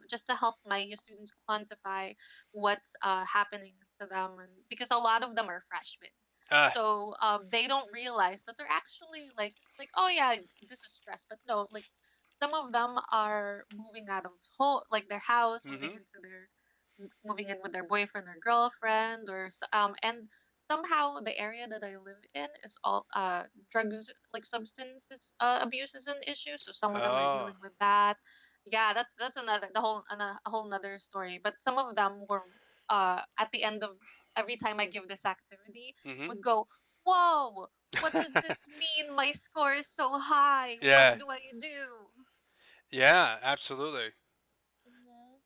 just to help my students quantify what's happening to them, and because a lot of them are freshmen, Ah. so they don't realize that they're actually like, oh yeah, this is stress, but no, like some of them are moving out of home, like their house, Mhm. moving in with their boyfriend or girlfriend, and somehow the area that I live in is all drugs, like substances abuse is an issue. So some of them are Oh. dealing with that. Yeah, that's another the whole a whole another story. But some of them were at the end of every time I give this activity Hmm. would go, "Whoa, what does this mean? My score is so high. What Yeah, do I do?" yeah, absolutely. Mhm.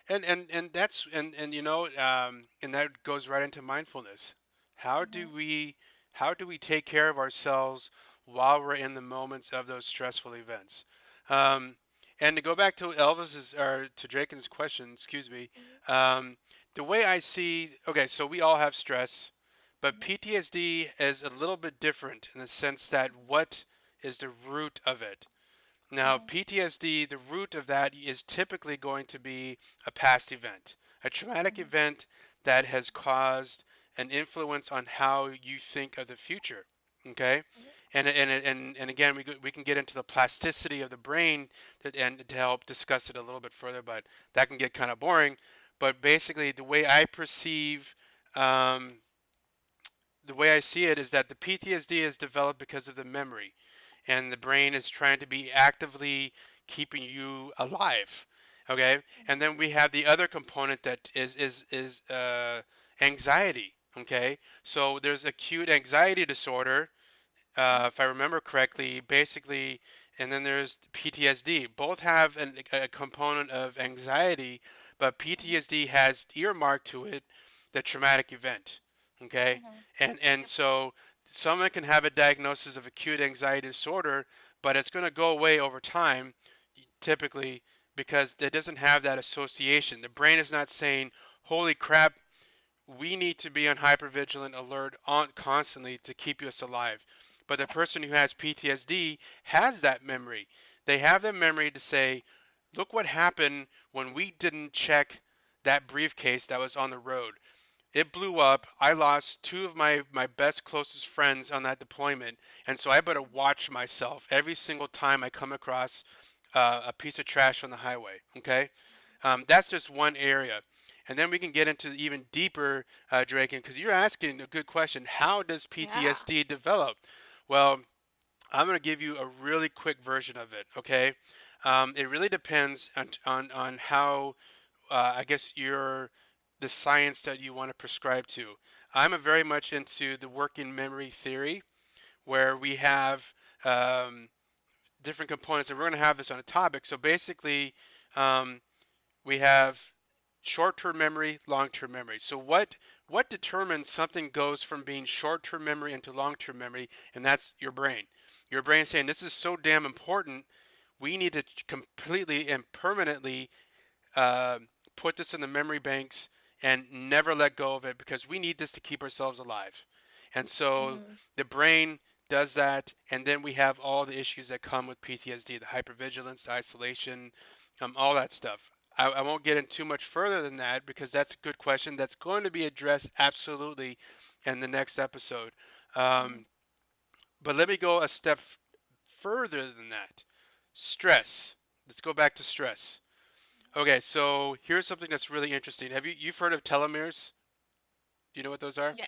And that's and and that goes right into mindfulness. How do Mhm. we how do we take care of ourselves while we're in the moments of those stressful events? Um, and to go back to Elvis's or to Draken's question, excuse me, Mhm. um, the way I see, okay, so we all have stress, but Mhm. PTSD is a little bit different in the sense that what is the root of it? Now, Mhm. PTSD, the root of that is typically going to be a past event, a traumatic Mhm. event that has caused an influence on how you think of the future. Okay, Mhm. and again, we can get into the plasticity of the brain and to help discuss it a little bit further, but that can get kind of boring. But basically, um, the way I see it is that the PTSD is developed because of the memory, and the brain is trying to be actively keeping you alive. Okay, and then Mhm. we have the other component that is anxiety. Okay, so there's acute anxiety disorder, Mhm. if I remember correctly, basically, and then there's PTSD. Both have a component of anxiety, but Mhm. PTSD has earmarked to it the traumatic event. Okay, Mhm. and Yep. so someone can have a diagnosis of acute anxiety disorder, but it's going to go away over time, typically, because it doesn't have that association. The brain is not saying, "Holy crap, we need to be on hypervigilant alert on constantly to keep us alive." But the person who has PTSD has that memory. They have the memory to say, look what happened when we didn't check that briefcase that was on the road. It blew up. I lost two of my best, closest friends on that deployment. And so I better Mhm. watch myself every single time I come across a piece of trash on the highway. Okay? That's just one area. And then we can get into even deeper, Draken, because you're asking a good question. How does Yeah. PTSD develop? Well, I'm going to give you a really quick version of it. Okay? It really depends on how I guess you're the science that you want to prescribe to. I'm a very much into the working memory theory, where we have um, different components, and we're going to have this on a topic. So basically, um, we have short-term memory, long-term memory. So what determines something goes from being short-term memory into long-term memory, and that's your brain. Your brain saying this is so damn important, we need to completely and permanently uh, put this in the memory banks and never let go of it because we need this to keep ourselves alive. And so Mhm. the brain does that, and then we have all the issues that come with PTSD, the hypervigilance, the isolation, all that stuff. I won't get in too much further than that because that's a good question that's going to be addressed absolutely in the next episode. Mhm. Um, but let me go a step further than that. Stress. Let's go back to stress. Okay, so here's something that's really interesting. You've heard of telomeres? Do you know what those are? Yeah.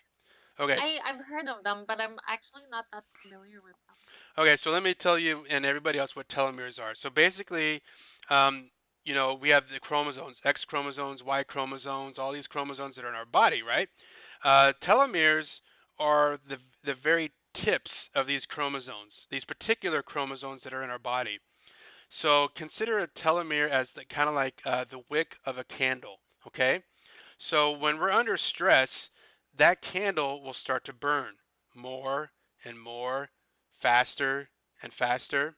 Okay, I've heard of them, but I'm actually not that familiar with them. okay. So let me tell you and everybody else what telomeres are. So basically, um, we have the chromosomes, X chromosomes, Y chromosomes, all these chromosomes that are in our body, right? Telomeres are the very tips of these chromosomes, these particular chromosomes that are in our body. So consider a telomere as the kind of like the wick of a candle. Okay. So when Mhm. we're under stress, that candle will start to burn more and more, faster and faster.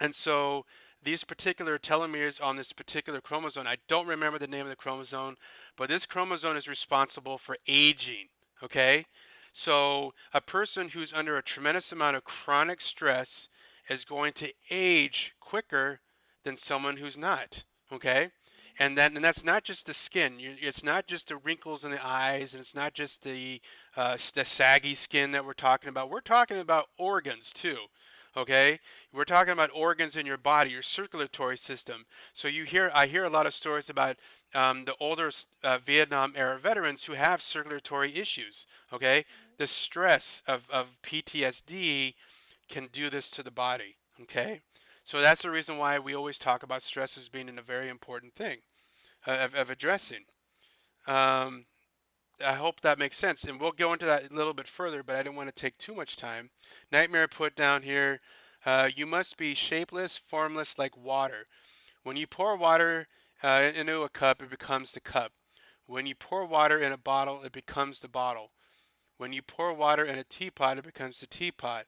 And so these particular telomeres on this particular chromosome, I don't remember the name of the chromosome, but this chromosome is responsible for aging. Okay? So a person who's under a tremendous amount of chronic stress is going to age quicker than someone who's not. Okay? And that's not just the skin. It's not just the wrinkles in the eyes, and it's not just the saggy skin that we're talking about. We're talking about organs too. Okay, we're talking about organs in your body, your circulatory system. So I hear a lot of stories about the older Vietnam era veterans who have circulatory issues. Okay, Mhm. the stress of PTSD can do this to the body. Okay, So that's the reason why we always talk about stress as being a very important thing of addressing. Um, I hope that makes sense, and we'll go into that a little bit further, but I didn't want to take too much time. Nightmare put down here, you must be shapeless, formless like water. When you pour water into a cup, it becomes the cup. When you pour water in a bottle, it becomes the bottle. When you pour water in a teapot, it becomes the teapot.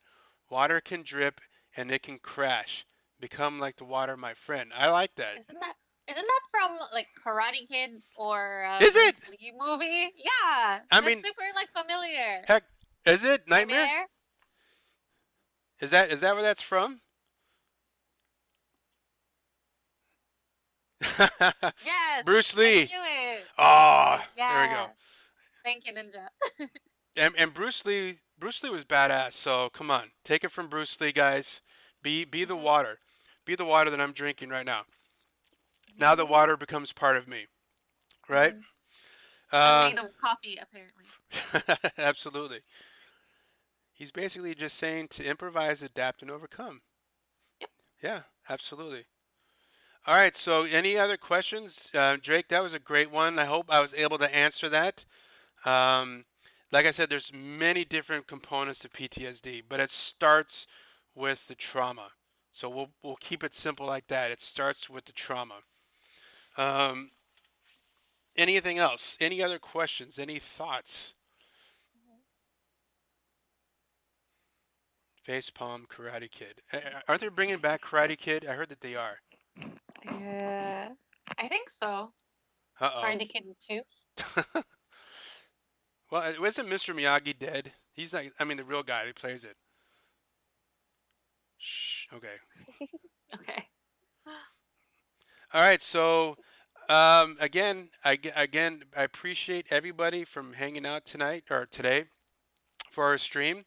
Water can drip and it can crash. Become like the water, my friend. I like that. Isn't that isn't that from like Karate Kid or Is it? Bruce Lee movie? Yeah, I that's mean, super like familiar. heck, is it Maybe Nightmare? there? Is that where that's from? Yes, Bruce I Lee. knew it. Oh, there we go. Yeah. Thank you, Ninja. And Bruce Lee was badass. So come on, take it from Bruce Lee, guys. Be the Mhm. water. Be the water that I'm drinking right now. Now the Mhm. water becomes part of me, right? Mhm. I'm Uh, made of coffee, apparently. absolutely. He's basically just saying to improvise, adapt, and overcome. Yep. Yeah, absolutely. All right. So, any other questions, Drake? That was a great one. I hope I was able to answer that. Um, like I said, there's many different components to PTSD, but it starts with the trauma. So we'll keep it simple like that. It starts with the trauma. Um, anything else? Any other questions? Any thoughts? Facepalm Karate Kid. Aren't they bringing back Karate Kid? I heard that they are. Yeah. I think so. Uh Karate Kid 2. oh. Well, wasn't Mr. Miyagi dead? He's like, I mean, the real guy who plays it. Shh. Okay. Okay. All right. So, again, I appreciate everybody from hanging out tonight or today for our stream.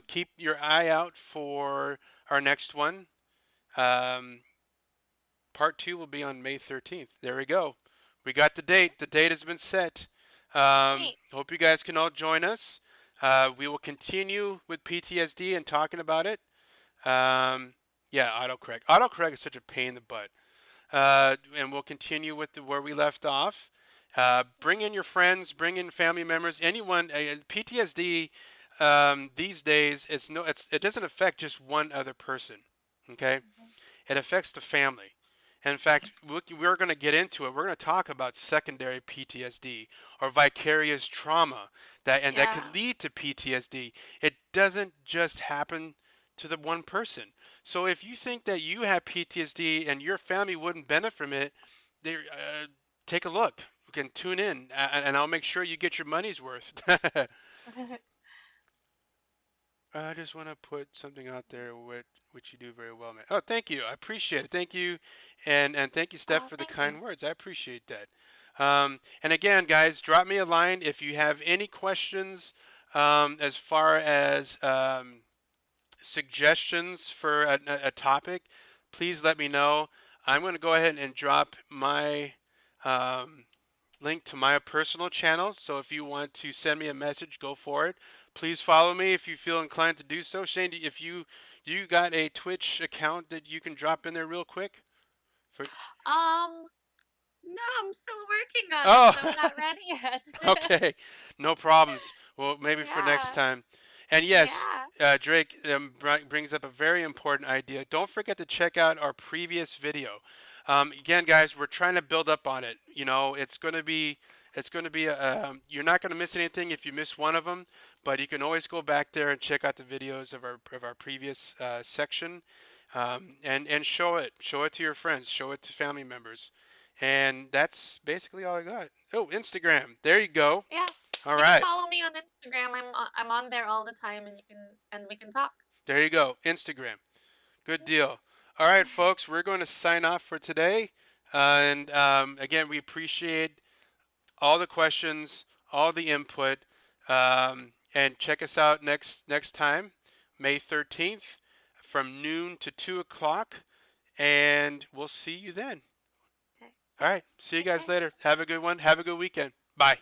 Keep your eye out for our next one. Um, part two will be on May 13th. There we go. We got the date. The date has been set. Sweet. Hope you guys can all join us. We will continue with PTSD and talking about it. Um, yeah, autocorrect. Autocorrect is such a pain in the butt. And we'll continue with where we left off. Bring in your friends, bring in family members, anyone. PTSD these days, it doesn't affect just one other person. Okay, Mhm. it affects the family. And in fact, we're going to get into it. We're going to talk about secondary PTSD or vicarious trauma that Yeah. could lead to PTSD. It doesn't just happen to the one person. So if you think that you have PTSD and your family wouldn't benefit from it, take a look. You can tune in, and I'll make sure you get your money's worth. I just want to put something out there which you do very well, man. Oh, thank you. I appreciate it. Thank you, and thank you, Steph, Oh, for the thank you. kind words. I appreciate that. And again, guys, drop me a line if you have any questions as far as suggestions for a topic. Please let me know. I'm going to go ahead and drop my um, link to my personal channels. So if you want to send me a message, go for it. Please follow me if you feel inclined to do so. Shane, if you got a Twitch account that you can drop in there real quick? For Um, no, I'm still working on it, oh, so I'm not ready yet. okay, no problems. Well, maybe for next Yeah. time. And yes, Yeah. Drake brings up a very important idea. Don't forget to check out our previous video. Again, guys, we're trying to build up on it. You know, it's going to be you're not going to miss anything if you miss one of them, but you can always go back there and check out the videos of our previous section, and show it to your friends, show it to family members, and that's basically all I got. Oh, Instagram. There you go. Yeah. All You can right. follow me on Instagram. I'm on there all the time, and we can talk. There you go. Instagram. Good deal. All right, folks, we're going to sign off for today. And again, we appreciate all the questions, all the input, and check us out next time, May 13th, from noon to 2 o'clock, and we'll see you then. Okay. All Yep. right, see you Take guys care. later. Have a good one. Have a good weekend. Bye.